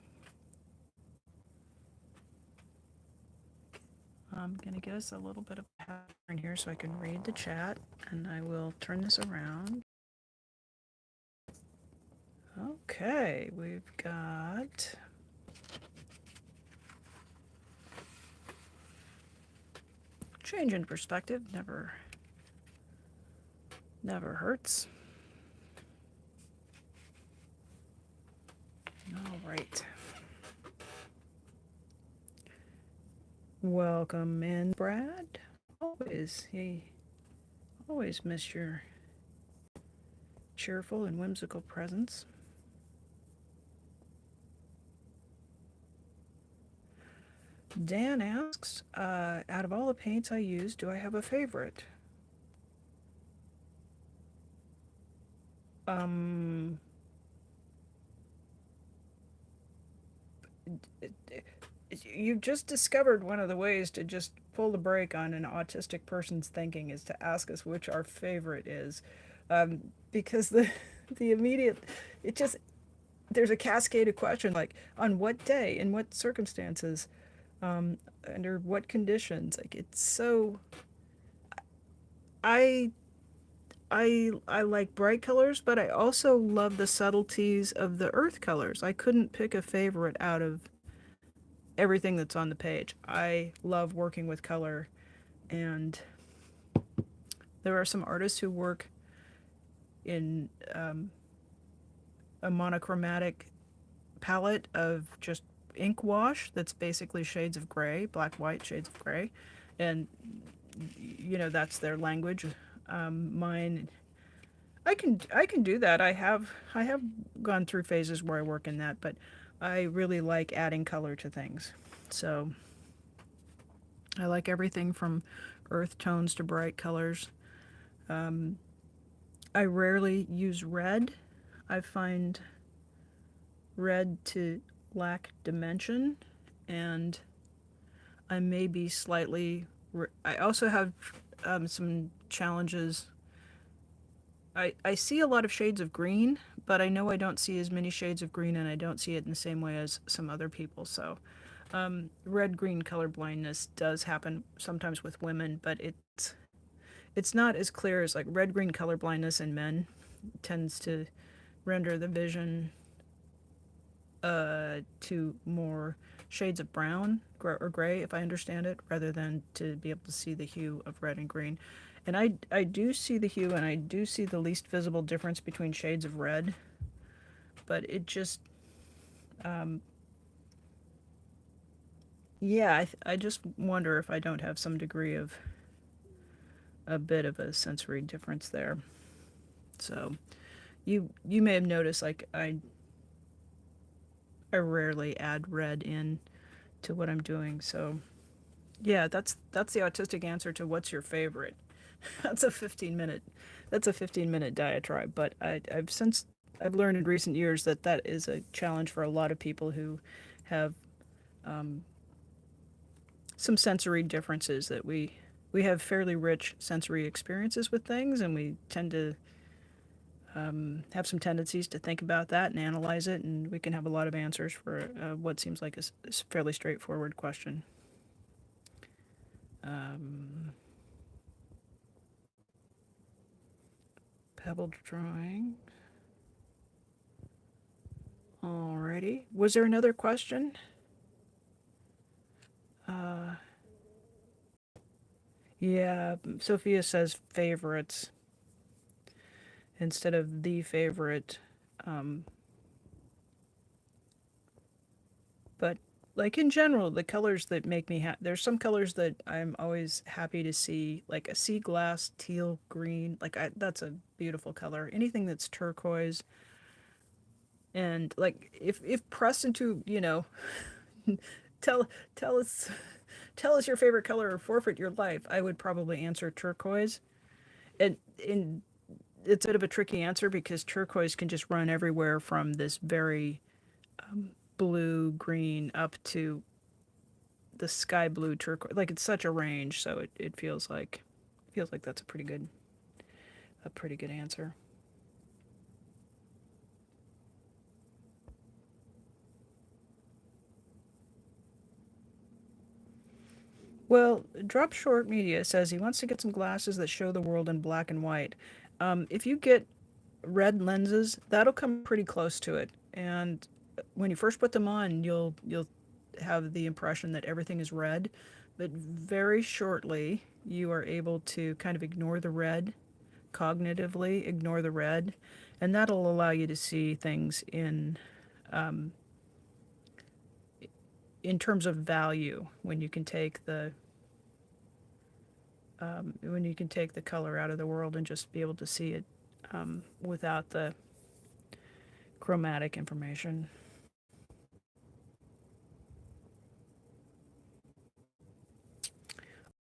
I'm going to get us a little bit of a pattern here so I can read the chat, and I will turn this around. Okay, we've got change in perspective. Never hurts. All right. Welcome in, Brad. Always miss your cheerful and whimsical presence. Dan asks, out of all the paints I use, do I have a favorite? You've just discovered one of the ways to just pull the brake on an autistic person's thinking is to ask us which our favorite is, because the immediate, it just, there's a cascade of questions like on what day, in what circumstances, under what conditions. Like it's so. I like bright colors, but I also love the subtleties of the earth colors. I couldn't pick a favorite out of everything that's on the page. I love working with color, and there are some artists who work in a monochromatic palette of just ink wash that's basically shades of gray, black, white shades of gray, and you know that's their language. Mine, I can do that. I have gone through phases where I work in that, but I really like adding color to things. So I like everything from earth tones to bright colors. I rarely use red. I find red to lack dimension, and I may be slightly. I also have some challenges. I see a lot of shades of green, but I know I don't see as many shades of green, and I don't see it in the same way as some other people. So, red-green color blindness does happen sometimes with women, but it's not as clear as like red-green color blindness in men tends to render the vision to more shades of brown or gray, if I understand it, rather than to be able to see the hue of red and green. And I do see the hue, and I do see the least visible difference between shades of red, but it just, yeah, I just wonder if I don't have some degree of a bit of a sensory difference there. So you may have noticed like I rarely add red in to what I'm doing. So yeah, that's the autistic answer to what's your favorite. That's a 15-minute diatribe, but I've learned in recent years that that is a challenge for a lot of people who have some sensory differences, that we have fairly rich sensory experiences with things, and we tend to have some tendencies to think about that and analyze it, and we can have a lot of answers for what seems like a fairly straightforward question. Pebble drawing. Alrighty. Was there another question? Yeah, Sophia says favorites instead of the favorite. But like in general, the colors that make me there's some colors that I'm always happy to see, like a sea glass teal green. That's a beautiful color. Anything that's turquoise, and like if pressed into, tell tell us tell us your favorite color or forfeit your life, I would probably answer turquoise. And in It's a bit of a tricky answer because turquoise can just run everywhere from this very blue green up to the sky blue turquoise. Like it's such a range, so it feels like that's a pretty good answer. Well, Drop Short Media says he wants to get some glasses that show the world in black and white. If you get red lenses, that'll come pretty close to it. And when you first put them on, you'll have the impression that everything is red, but very shortly you are able to kind of ignore the red, cognitively ignore the red, and that'll allow you to see things in terms of value when you can take the color out of the world and just be able to see it without the chromatic information.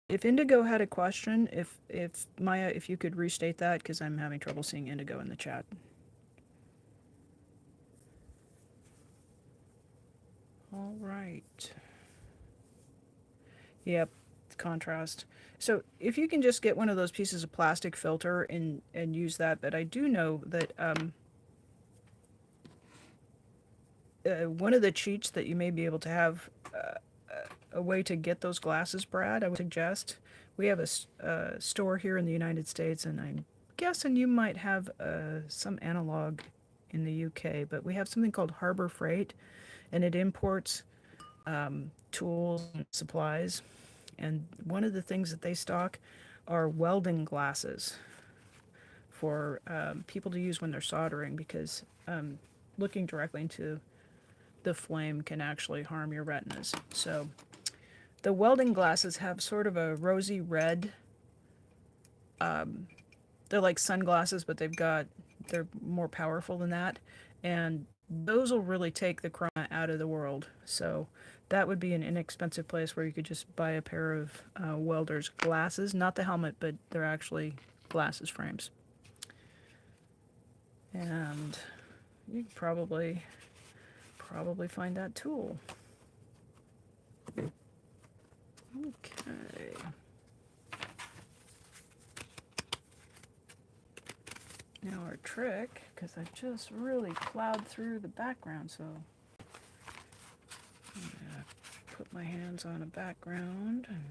If Indigo had a question, if Maya, if you could restate that, because I'm having trouble seeing Indigo in the chat. All right. Yep, contrast. So if you can just get one of those pieces of plastic filter and use that, but I do know that one of the cheats that you may be able to have a way to get those glasses, Brad, I would suggest. We have a store here in the United States, and I'm guessing you might have some analog in the UK, but we have something called Harbor Freight, and it imports tools and supplies. And one of the things that they stock are welding glasses for people to use when they're soldering, because looking directly into the flame can actually harm your retinas. So the welding glasses have sort of a rosy red. They're like sunglasses, but they're more powerful than that, and those will really take the chroma out of the world. So that would be an inexpensive place where you could just buy a pair of welder's glasses, not the helmet, but they're actually glasses frames. And you could probably find that tool. Okay. Now our trick, because I just really plowed through the background, so I'm gonna put my hands on a background and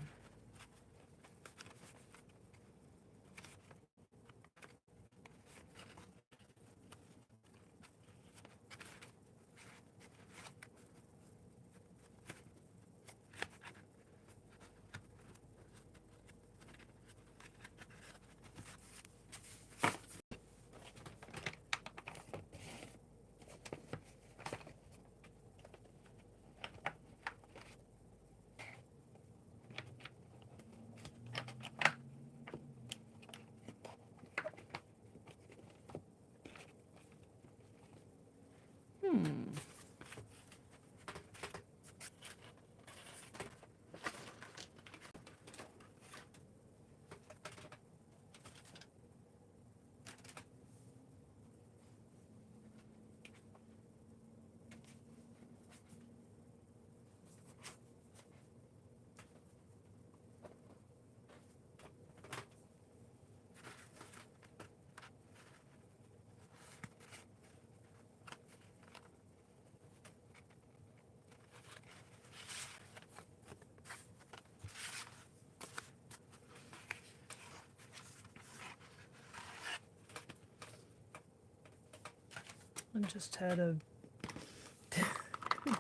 I just had a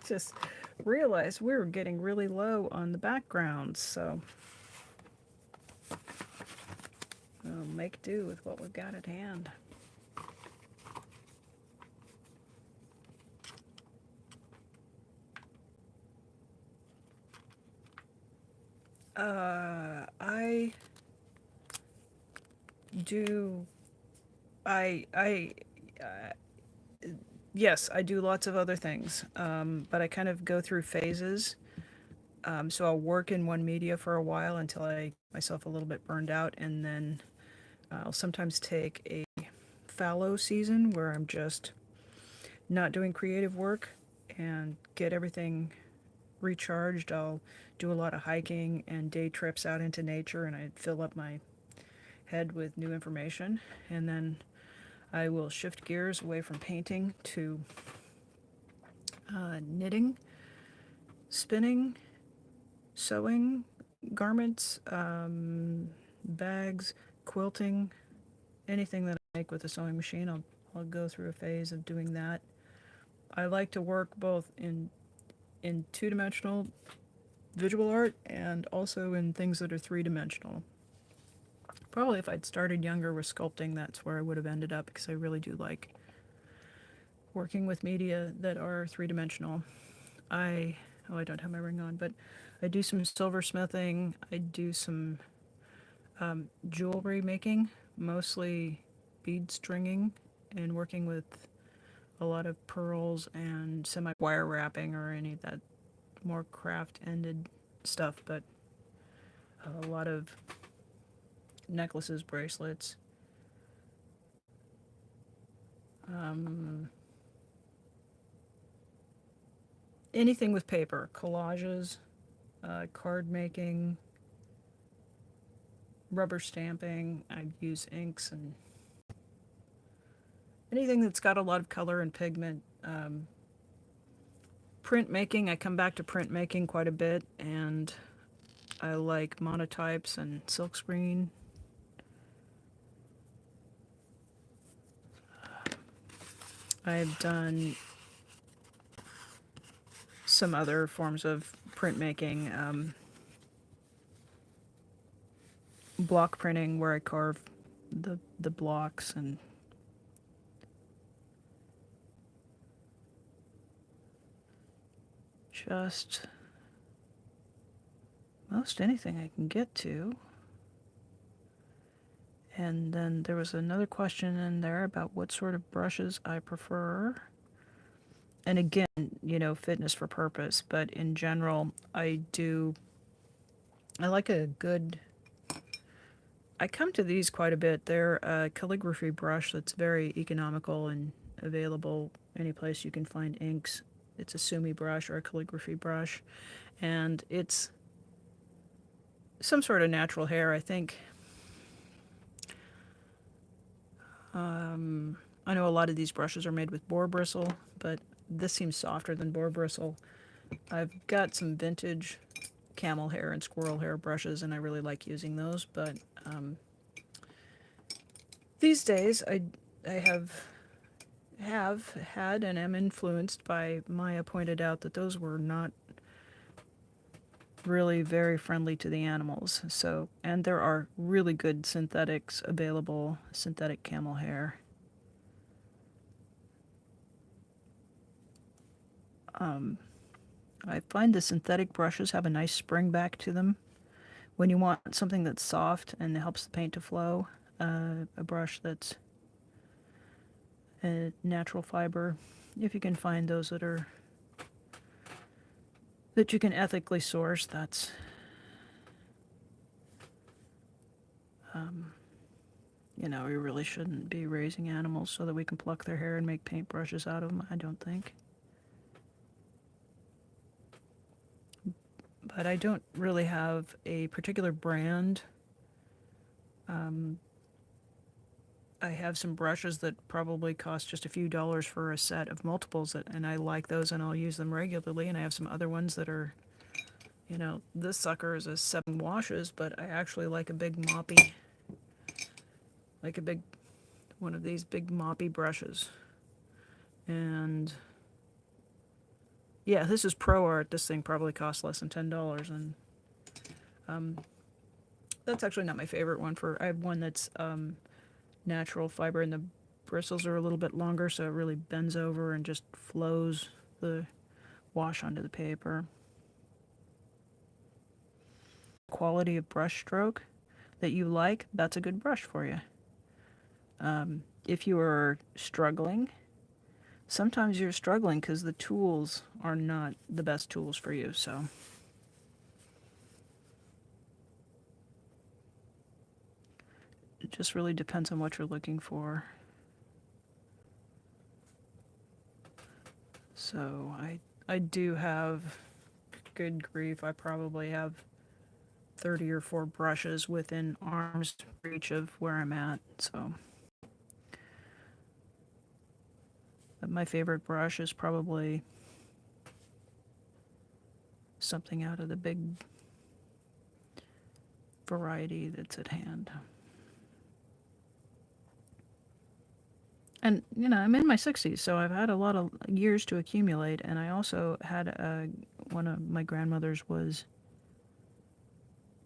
just realized we were getting really low on the background, so we'll make do with what we've got at hand. I do. I yes, I do lots of other things, but I kind of go through phases. So I'll work in one media for a while until I get myself a little bit burned out, and then I'll sometimes take a fallow season where I'm just not doing creative work and get everything recharged. I'll do a lot of hiking and day trips out into nature, and I fill up my head with new information. And then I will shift gears away from painting to knitting, spinning, sewing, garments, bags, quilting, anything that I make with a sewing machine. I'll go through a phase of doing that. I like to work both in two-dimensional visual art and also in things that are three-dimensional. Probably if I'd started younger with sculpting, that's where I would have ended up, because I really do like working with media that are three-dimensional. I don't have my ring on, but I do some silversmithing. I do some jewelry making, mostly bead stringing, and working with a lot of pearls and semi-wire wrapping or any of that more craft-ended stuff, but a lot of necklaces, bracelets, um, anything with paper, collages, card making, rubber stamping. I use inks and anything that's got a lot of color and pigment. Printmaking, I come back to printmaking quite a bit, and I like monotypes and silkscreen. I've done some other forms of printmaking, block printing, where I carve the blocks, and just most anything I can get to. And then there was another question in there about what sort of brushes I prefer. And again, fitness for purpose, but in general, I like a good, I come to these quite a bit. They're a calligraphy brush that's very economical and available any place you can find inks. It's a sumi brush or a calligraphy brush, and it's some sort of natural hair, I think. I know a lot of these brushes are made with boar bristle, but this seems softer than boar bristle. I've got some vintage camel hair and squirrel hair brushes, and I really like using those, but these days I have had and am influenced by Maya pointed out that those were not really very friendly to the animals. So, and there are really good synthetics available, synthetic camel hair. I find the synthetic brushes have a nice spring back to them. When you want something that's soft and helps the paint to flow, a brush that's a natural fiber, if you can find those that you can ethically source, that's we really shouldn't be raising animals so that we can pluck their hair and make paintbrushes out of them, I don't think. But I don't really have a particular brand. I have some brushes that probably cost just a few dollars for a set of multiples, and I like those and I'll use them regularly. And I have some other ones that are, this sucker is a 7 washes, but I actually like a big moppy, like one of these big moppy brushes. And yeah, this is pro art. This thing probably costs less than $10, and that's actually not my favorite one. I have one that's natural fiber, and the bristles are a little bit longer, so it really bends over and just flows the wash onto the paper. quality of brush stroke that you like, that's a good brush for you. If you are struggling, sometimes you're struggling because the tools are not the best tools for you. So it just really depends on what you're looking for. So I do have, good grief, I probably have 30 or 4 brushes within arm's reach of where I'm at. So but my favorite brush is probably something out of the big variety that's at hand. And, you know, I'm in my 60s, so I've had a lot of years to accumulate. And I also had one of my grandmothers was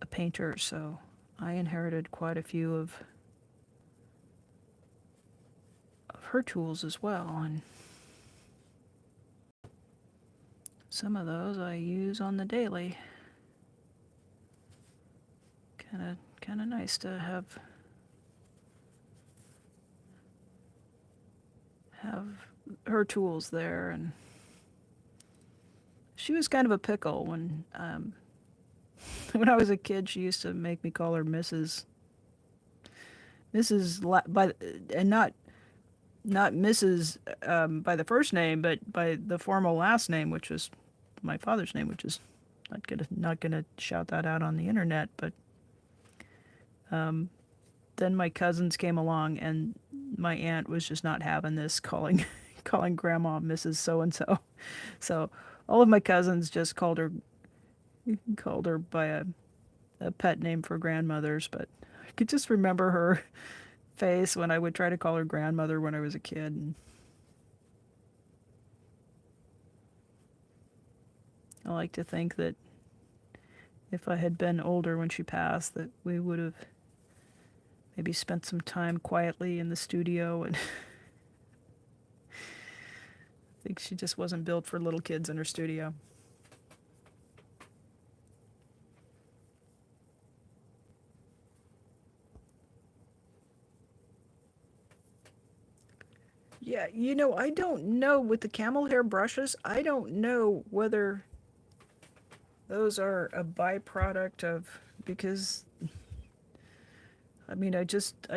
a painter, so I inherited quite a few of her tools as well. And some of those I use on the daily. Kind of nice to have her tools there. And she was kind of a pickle when when I was a kid. She used to make me call her Mrs. And not Mrs. By the first name, but by the formal last name, which was my father's name, which is not gonna shout that out on the internet. But then my cousins came along, and my aunt was just not having this calling grandma Mrs. So and so. So all of my cousins just called her by a pet name for grandmothers. But I could just remember her face when I would try to call her grandmother when I was a kid. And I like to think that if I had been older when she passed, that we would have maybe spent some time quietly in the studio. And I think she just wasn't built for little kids in her studio. Yeah, you know, I don't know with the camel hair brushes, I don't know whether those are a byproduct of, because I mean, I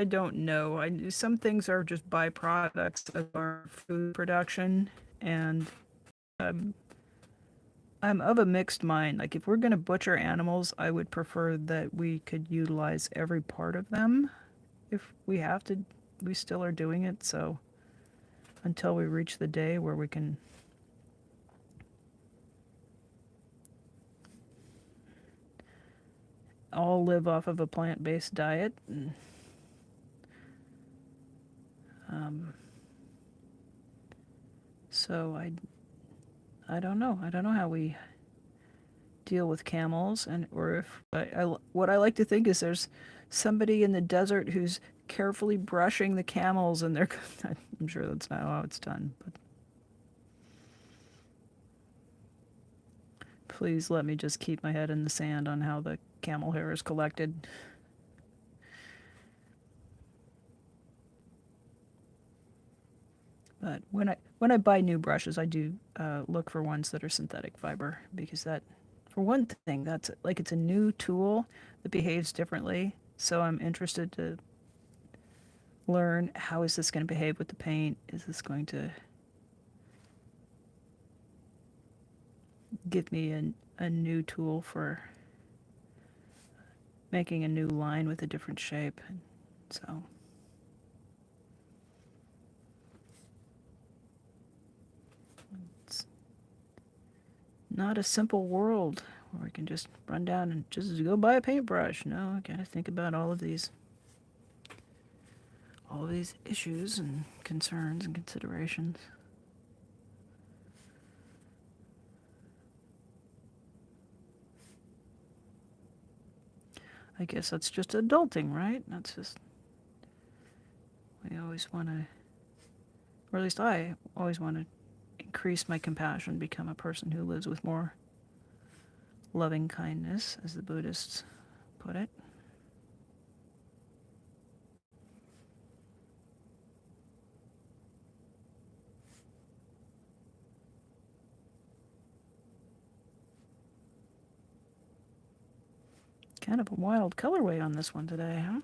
don't know. Some things are just byproducts of our food production, and I'm of a mixed mind. Like, if we're going to butcher animals, I would prefer that we could utilize every part of them. If we have to, we still are doing it. So until we reach the day where we can all live off of a plant-based diet. And, so I don't know. I don't know how we deal with camels, and or if what I like to think is there's somebody in the desert who's carefully brushing the camels, and they're I'm sure that's not how it's done, but please let me just keep my head in the sand on how the camel hair is collected. But when I buy new brushes, I do look for ones that are synthetic fiber, because that, for one thing, that's like, it's a new tool that behaves differently. So I'm interested to learn, how is this going to behave with the paint? Is this going to give me a new tool for making a new line with a different shape? And so it's not a simple world where we can just run down and just go buy a paintbrush. No, I gotta think about all of these issues and concerns and considerations. I guess that's just adulting, right? That's just, we always want to, or at least I always want to increase my compassion, become a person who lives with more loving kindness, as the Buddhists put it. Kind of a wild colorway on this one today, huh?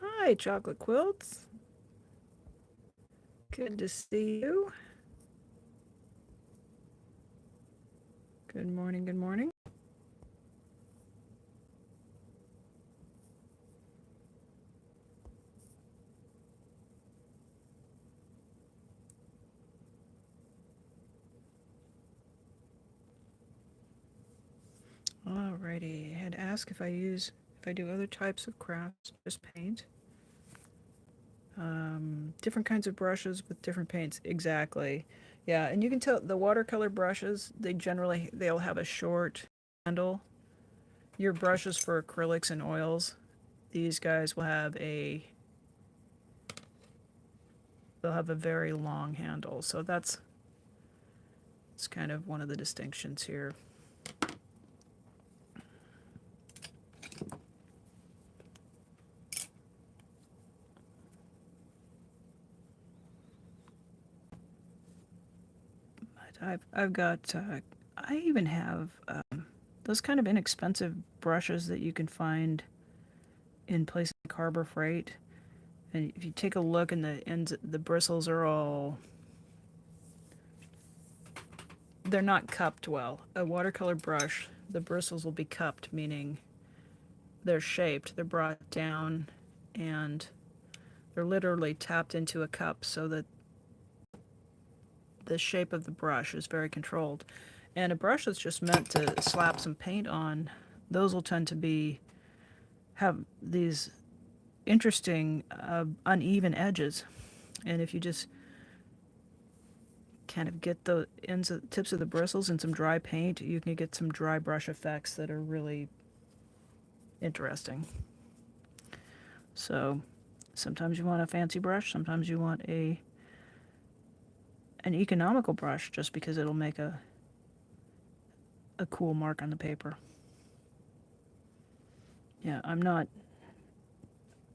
Hi, Chocolate Quilts. Good to see you. Good morning, good morning. Alrighty, I had asked if I do other types of crafts, just paint. Different kinds of brushes with different paints, exactly. Yeah, and you can tell the watercolor brushes, they'll have a short handle. Your brushes for acrylics and oils, these guys they'll have a very long handle. So it's kind of one of the distinctions here. I've got I even have those kind of inexpensive brushes that you can find in places like Harbor Freight. And if you take a look, and the ends, the bristles are they're not cupped well. A watercolor brush, the bristles will be cupped, meaning they're shaped, they're brought down, and they're literally tapped into a cup so that the shape of the brush is very controlled. And a brush that's just meant to slap some paint on, those will tend to have these interesting uneven edges. And if you just kind of get the tips of the bristles in some dry paint, you can get some dry brush effects that are really interesting. So sometimes you want a fancy brush, sometimes you want an economical brush just because it'll make a cool mark on the paper. Yeah, I'm not,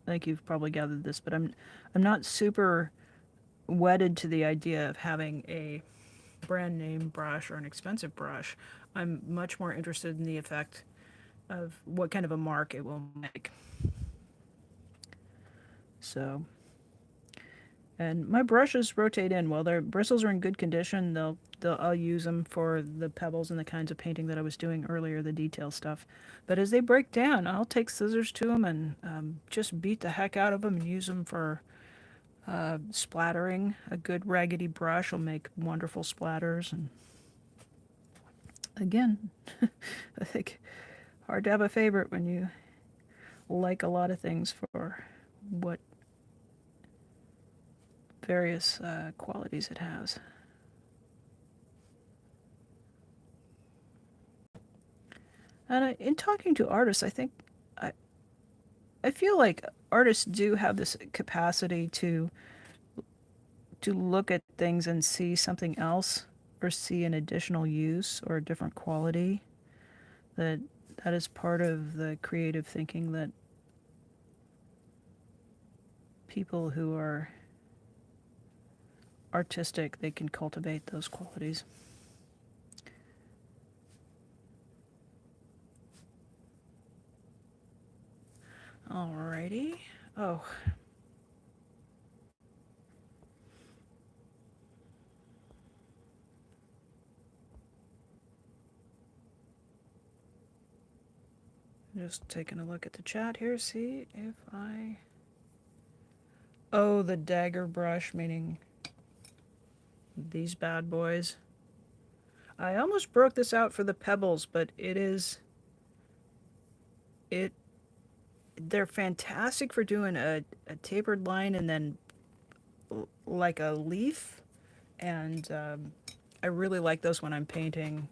I think you've probably gathered this, but I'm not super wedded to the idea of having a brand name brush or an expensive brush. I'm much more interested in the effect of what kind of a mark it will make. So, and my brushes rotate in. While their bristles are in good condition, I'll use them for the pebbles and the kinds of painting that I was doing earlier, the detail stuff. But as they break down, I'll take scissors to them and just beat the heck out of them and use them for splattering. A good raggedy brush will make wonderful splatters. And again, I think hard to have a favorite when you like a lot of things for what various qualities it has. And in talking to artists, I, I feel like artists do have this capacity to look at things and see something else, or see an additional use or a different quality. That is part of the creative thinking that people who are artistic, they can cultivate those qualities. Alrighty. Oh. Just taking a look at the chat here, see if I... Oh, the dagger brush, meaning these bad boys. I almost broke this out for the pebbles, but they're fantastic for doing a tapered line and then like a leaf. And I really like those when I'm painting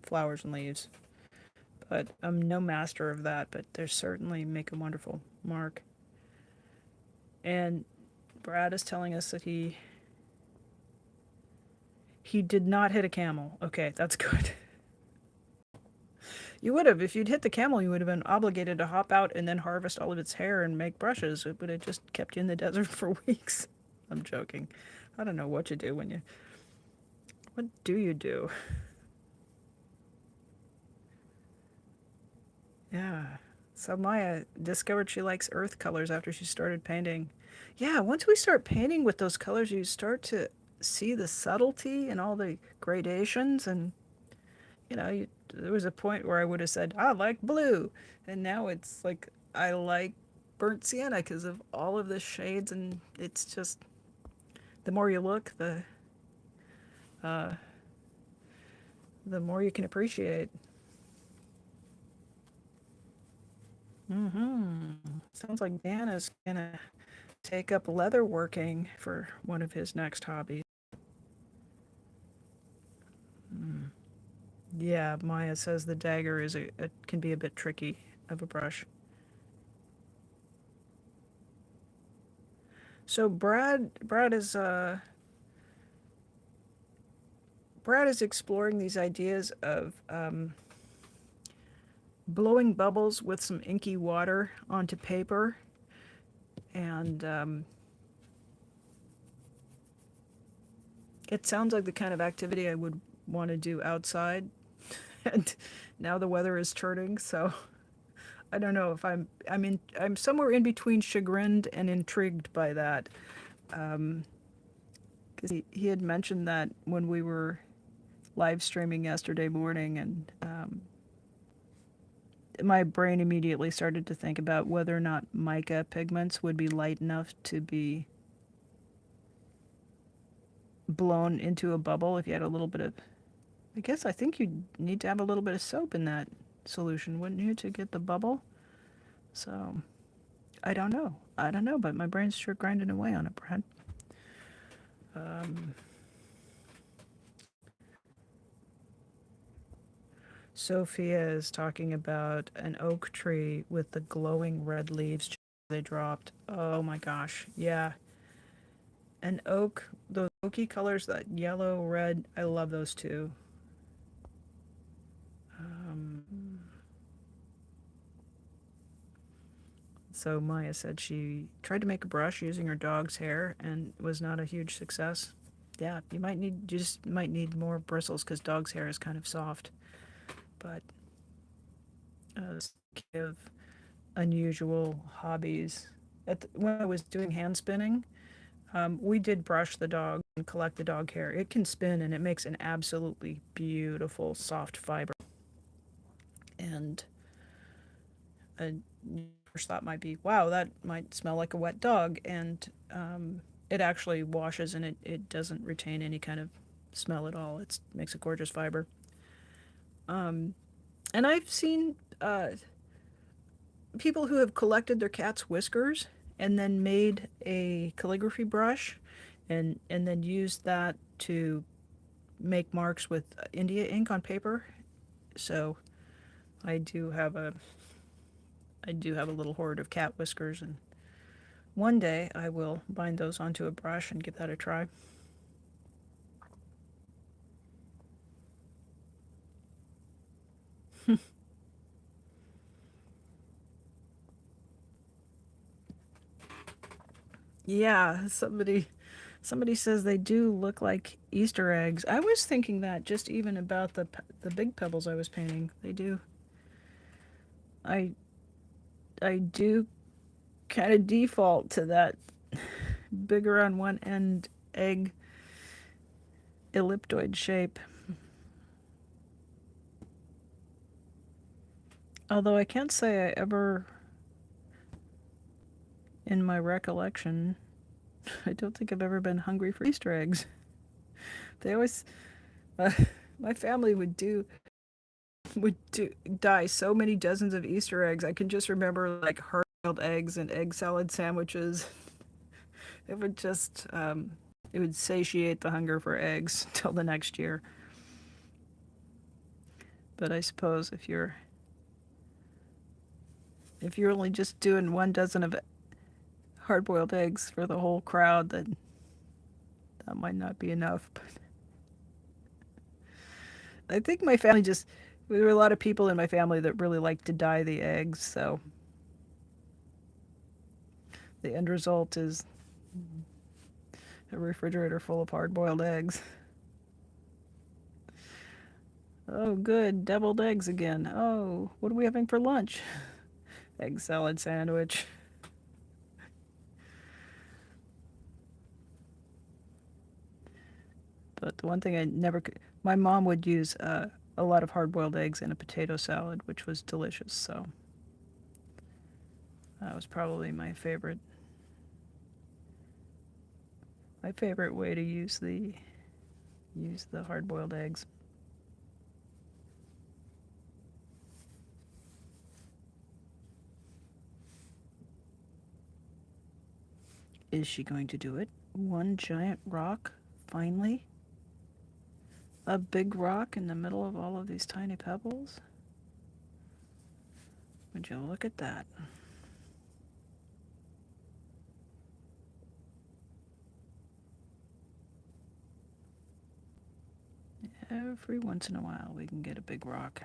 flowers and leaves. but I'm no master of that, but they certainly make a wonderful mark. And Brad is telling us that he did not hit a camel. Okay, that's good. You would have. If you'd hit the camel, you would have been obligated to hop out and then harvest all of its hair and make brushes. It would have just kept you in the desert for weeks. I'm joking. I don't know what you do when you... What do you do? Yeah. So Maya discovered she likes earth colors after she started painting. Yeah, once we start painting with those colors, you start to see the subtlety and all the gradations. And, there was a point where I would have said, I like blue. And now it's like, I like burnt sienna because of all of the shades. And it's just, the more you look, uh, the more you can appreciate. Sounds like Dan is going to take up leather working for one of his next hobbies. Yeah, Maya says the dagger is can be a bit tricky of a brush. So Brad is exploring these ideas of blowing bubbles with some inky water onto paper, and it sounds like the kind of activity I would want to do outside. And now the weather is turning, so I don't know if I'm somewhere in between chagrined and intrigued by that. Because he had mentioned that when we were live streaming yesterday morning, and my brain immediately started to think about whether or not mica pigments would be light enough to be blown into a bubble if you had a little bit of... I think you'd need to have a little bit of soap in that solution, wouldn't you, to get the bubble? So, I don't know. But my brain's sure grinding away on it, Brad. Sophia is talking about an oak tree with the glowing red leaves they dropped. Oh my gosh, yeah. An oak, those oaky colors, that yellow, red, I love those too. So Maya said she tried to make a brush using her dog's hair and was not a huge success. Yeah, you just might need more bristles because dog's hair is kind of soft. But of unusual hobbies. When I was doing hand spinning, we did brush the dog and collect the dog hair. It can spin and it makes an absolutely beautiful soft fiber. And a first thought might be, wow, that might smell like a wet dog. And it actually washes and it doesn't retain any kind of smell at all. It makes a gorgeous fiber. And I've seen people who have collected their cat's whiskers and then made a calligraphy brush and then used that to make marks with India ink on paper. So I do have a little hoard of cat whiskers, and one day I will bind those onto a brush and give that a try. Yeah, somebody says they do look like Easter eggs. I was thinking that just even about the big pebbles I was painting. They do. I do kind of default to that bigger on one end egg elliptoid shape. Although I can't say I ever, in my recollection, I don't think I've ever been hungry for Easter eggs. They always, my family would dye so many dozens of Easter eggs. I can just remember like hard-boiled eggs and egg salad sandwiches. It would just, it would satiate the hunger for eggs till the next year. But I suppose if you're if you're only just doing 1 dozen of hard-boiled eggs for the whole crowd, then that might not be enough. But I think my family just, there were a lot of people in my family that really like to dye the eggs, so the end result is a refrigerator full of hard-boiled eggs. Oh, good, deviled eggs again. Oh, what are we having for lunch? Egg salad sandwich. But the one thing I never could, my mom would use a lot of hard-boiled eggs in a potato salad, which was delicious. So that was probably my favorite way to use the hard-boiled eggs. Is she going to do it? One giant rock, finally? A big rock in the middle of all of these tiny pebbles? Would you look at that? Every once in a while we can get a big rock.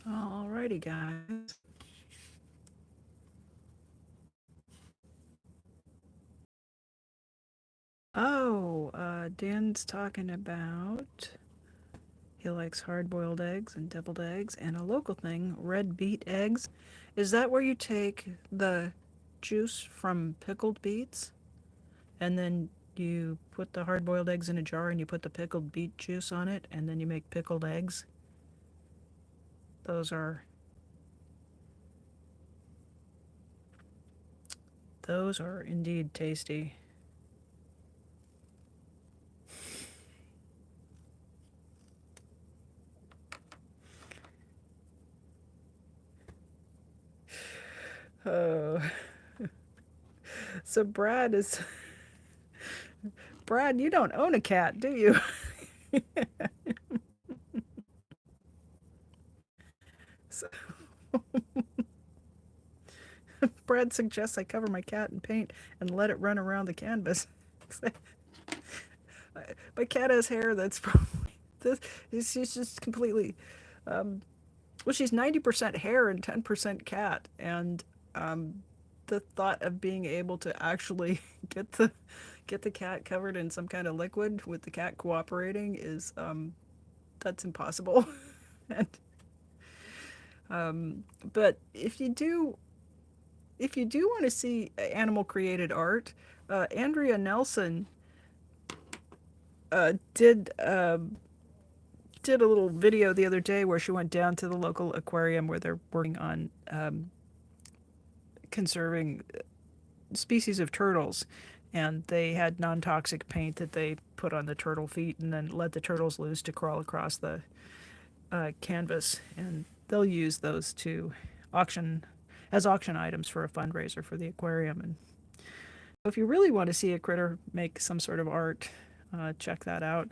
Alrighty, guys. Oh, Dan's talking about he likes hard-boiled eggs and deviled eggs, and a local thing, red beet eggs. Is that where you take the juice from pickled beets and then you put the hard-boiled eggs in a jar and you put the pickled beet juice on it and then you make pickled eggs? Those are indeed tasty. Oh. So Brad, you don't own a cat, do you? So Brad suggests I cover my cat in paint and let it run around the canvas. My cat has hair that's probably this. She's just completely. Well, she's 90% hair and 10% cat, and the thought of being able to actually get the cat covered in some kind of liquid with the cat cooperating is that's impossible. And but if you do want to see animal created art, Andrea Nelson did a little video the other day where she went down to the local aquarium where they're working on conserving species of turtles, and they had non-toxic paint that they put on the turtle feet and then let the turtles loose to crawl across the canvas, and they'll use those to auction items for a fundraiser for the aquarium. And if you really want to see a critter make some sort of art, check that out.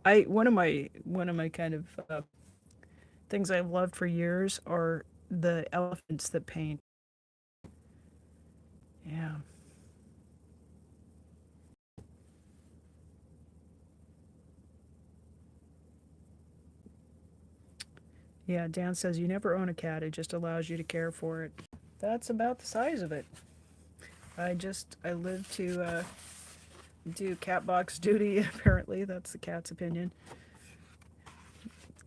One of my kind of things I've loved for years are the elephants that paint. Yeah. Yeah, Dan says you never own a cat, it just allows you to care for it. That's about the size of it. I live to do cat box duty, apparently. That's the cat's opinion.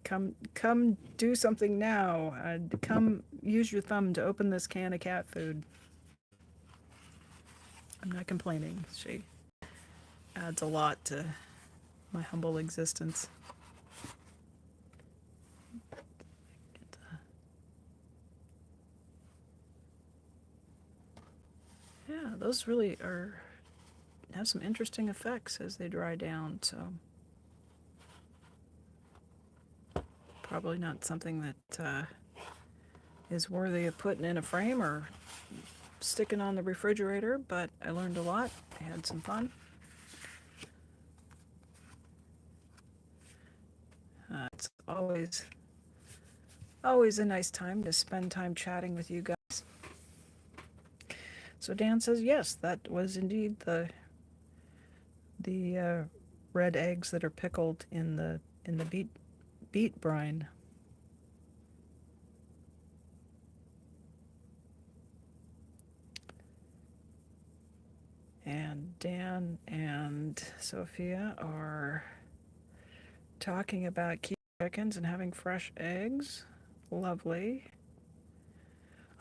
Come do something now. Come use your thumb to open this can of cat food. I'm not complaining. She adds a lot to my humble existence. Yeah, those really have some interesting effects as they dry down, so. Probably not something that is worthy of putting in a frame or sticking on the refrigerator, but I learned a lot. I had some fun. It's always a nice time to spend time chatting with you guys. So Dan says yes, that was indeed the red eggs that are pickled in the beet brine. And Dan and Sophia are talking about keeping chickens and having fresh eggs. Lovely.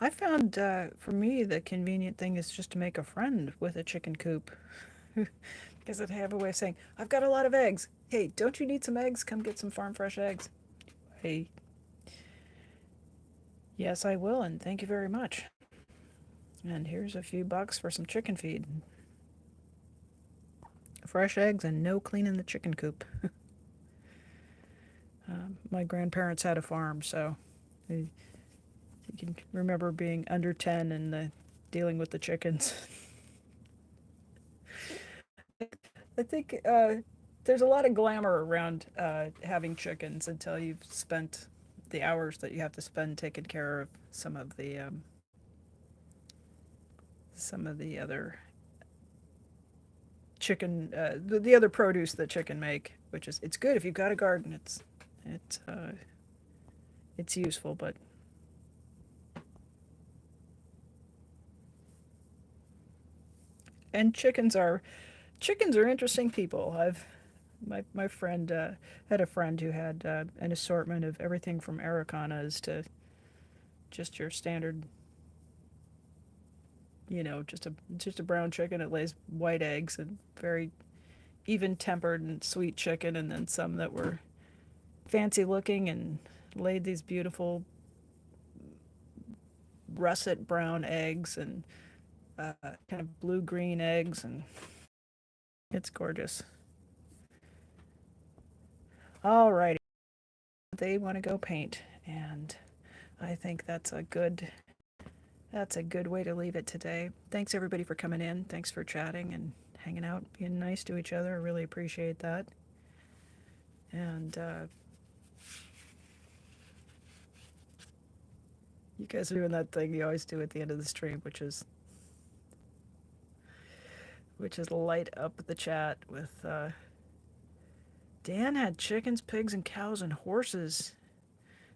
I found, for me, the convenient thing is just to make a friend with a chicken coop. Because I have a way of saying, I've got a lot of eggs. Hey, don't you need some eggs? Come get some farm fresh eggs. Hey. Yes, I will, and thank you very much. And here's a few bucks for some chicken feed. Fresh eggs and no cleaning the chicken coop. My grandparents had a farm, so you can remember being under 10 and dealing with the chickens. I think there's a lot of glamour around having chickens until you've spent the hours that you have to spend taking care of some of the other chicken, the other produce that chicken make, which is it's good if you've got a garden. It's useful, but and chickens are interesting people. My friend had a friend who had an assortment of everything from Aracanas to just your standard, just a brown chicken that lays white eggs, and very even tempered and sweet chicken, and then some that were fancy looking and laid these beautiful russet brown eggs and kind of blue green eggs, and it's gorgeous. All righty, they want to go paint, and I think that's a good way to leave it today. Thanks everybody for coming in. Thanks for chatting and hanging out, being nice to each other. I really appreciate that. And you guys are doing that thing you always do at the end of the stream, which is light up the chat with Dan had chickens, pigs, and cows and horses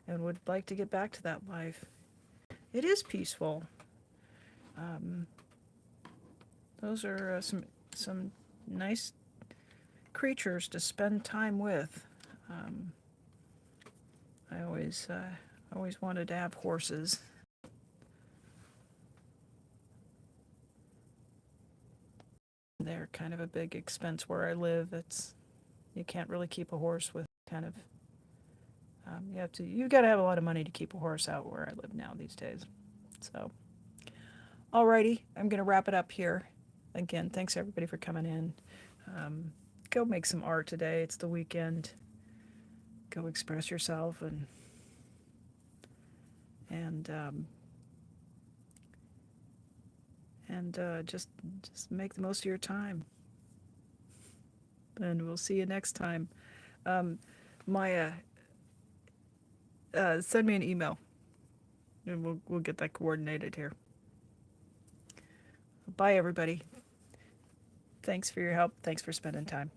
and would like to get back to that life. It is peaceful. Those are some nice creatures to spend time with. I always wanted to have horses. They're kind of a big expense where I live. You can't really keep a horse with kind of you got to have a lot of money to keep a horse out where I live now these days. So, alrighty, I'm gonna wrap it up here. Again, thanks everybody for coming in. Go make some art today. It's the weekend. Go express yourself and just make the most of your time. And we'll see you next time. Maya, send me an email, and we'll get that coordinated here. Bye, everybody. Thanks for your help. Thanks for spending time.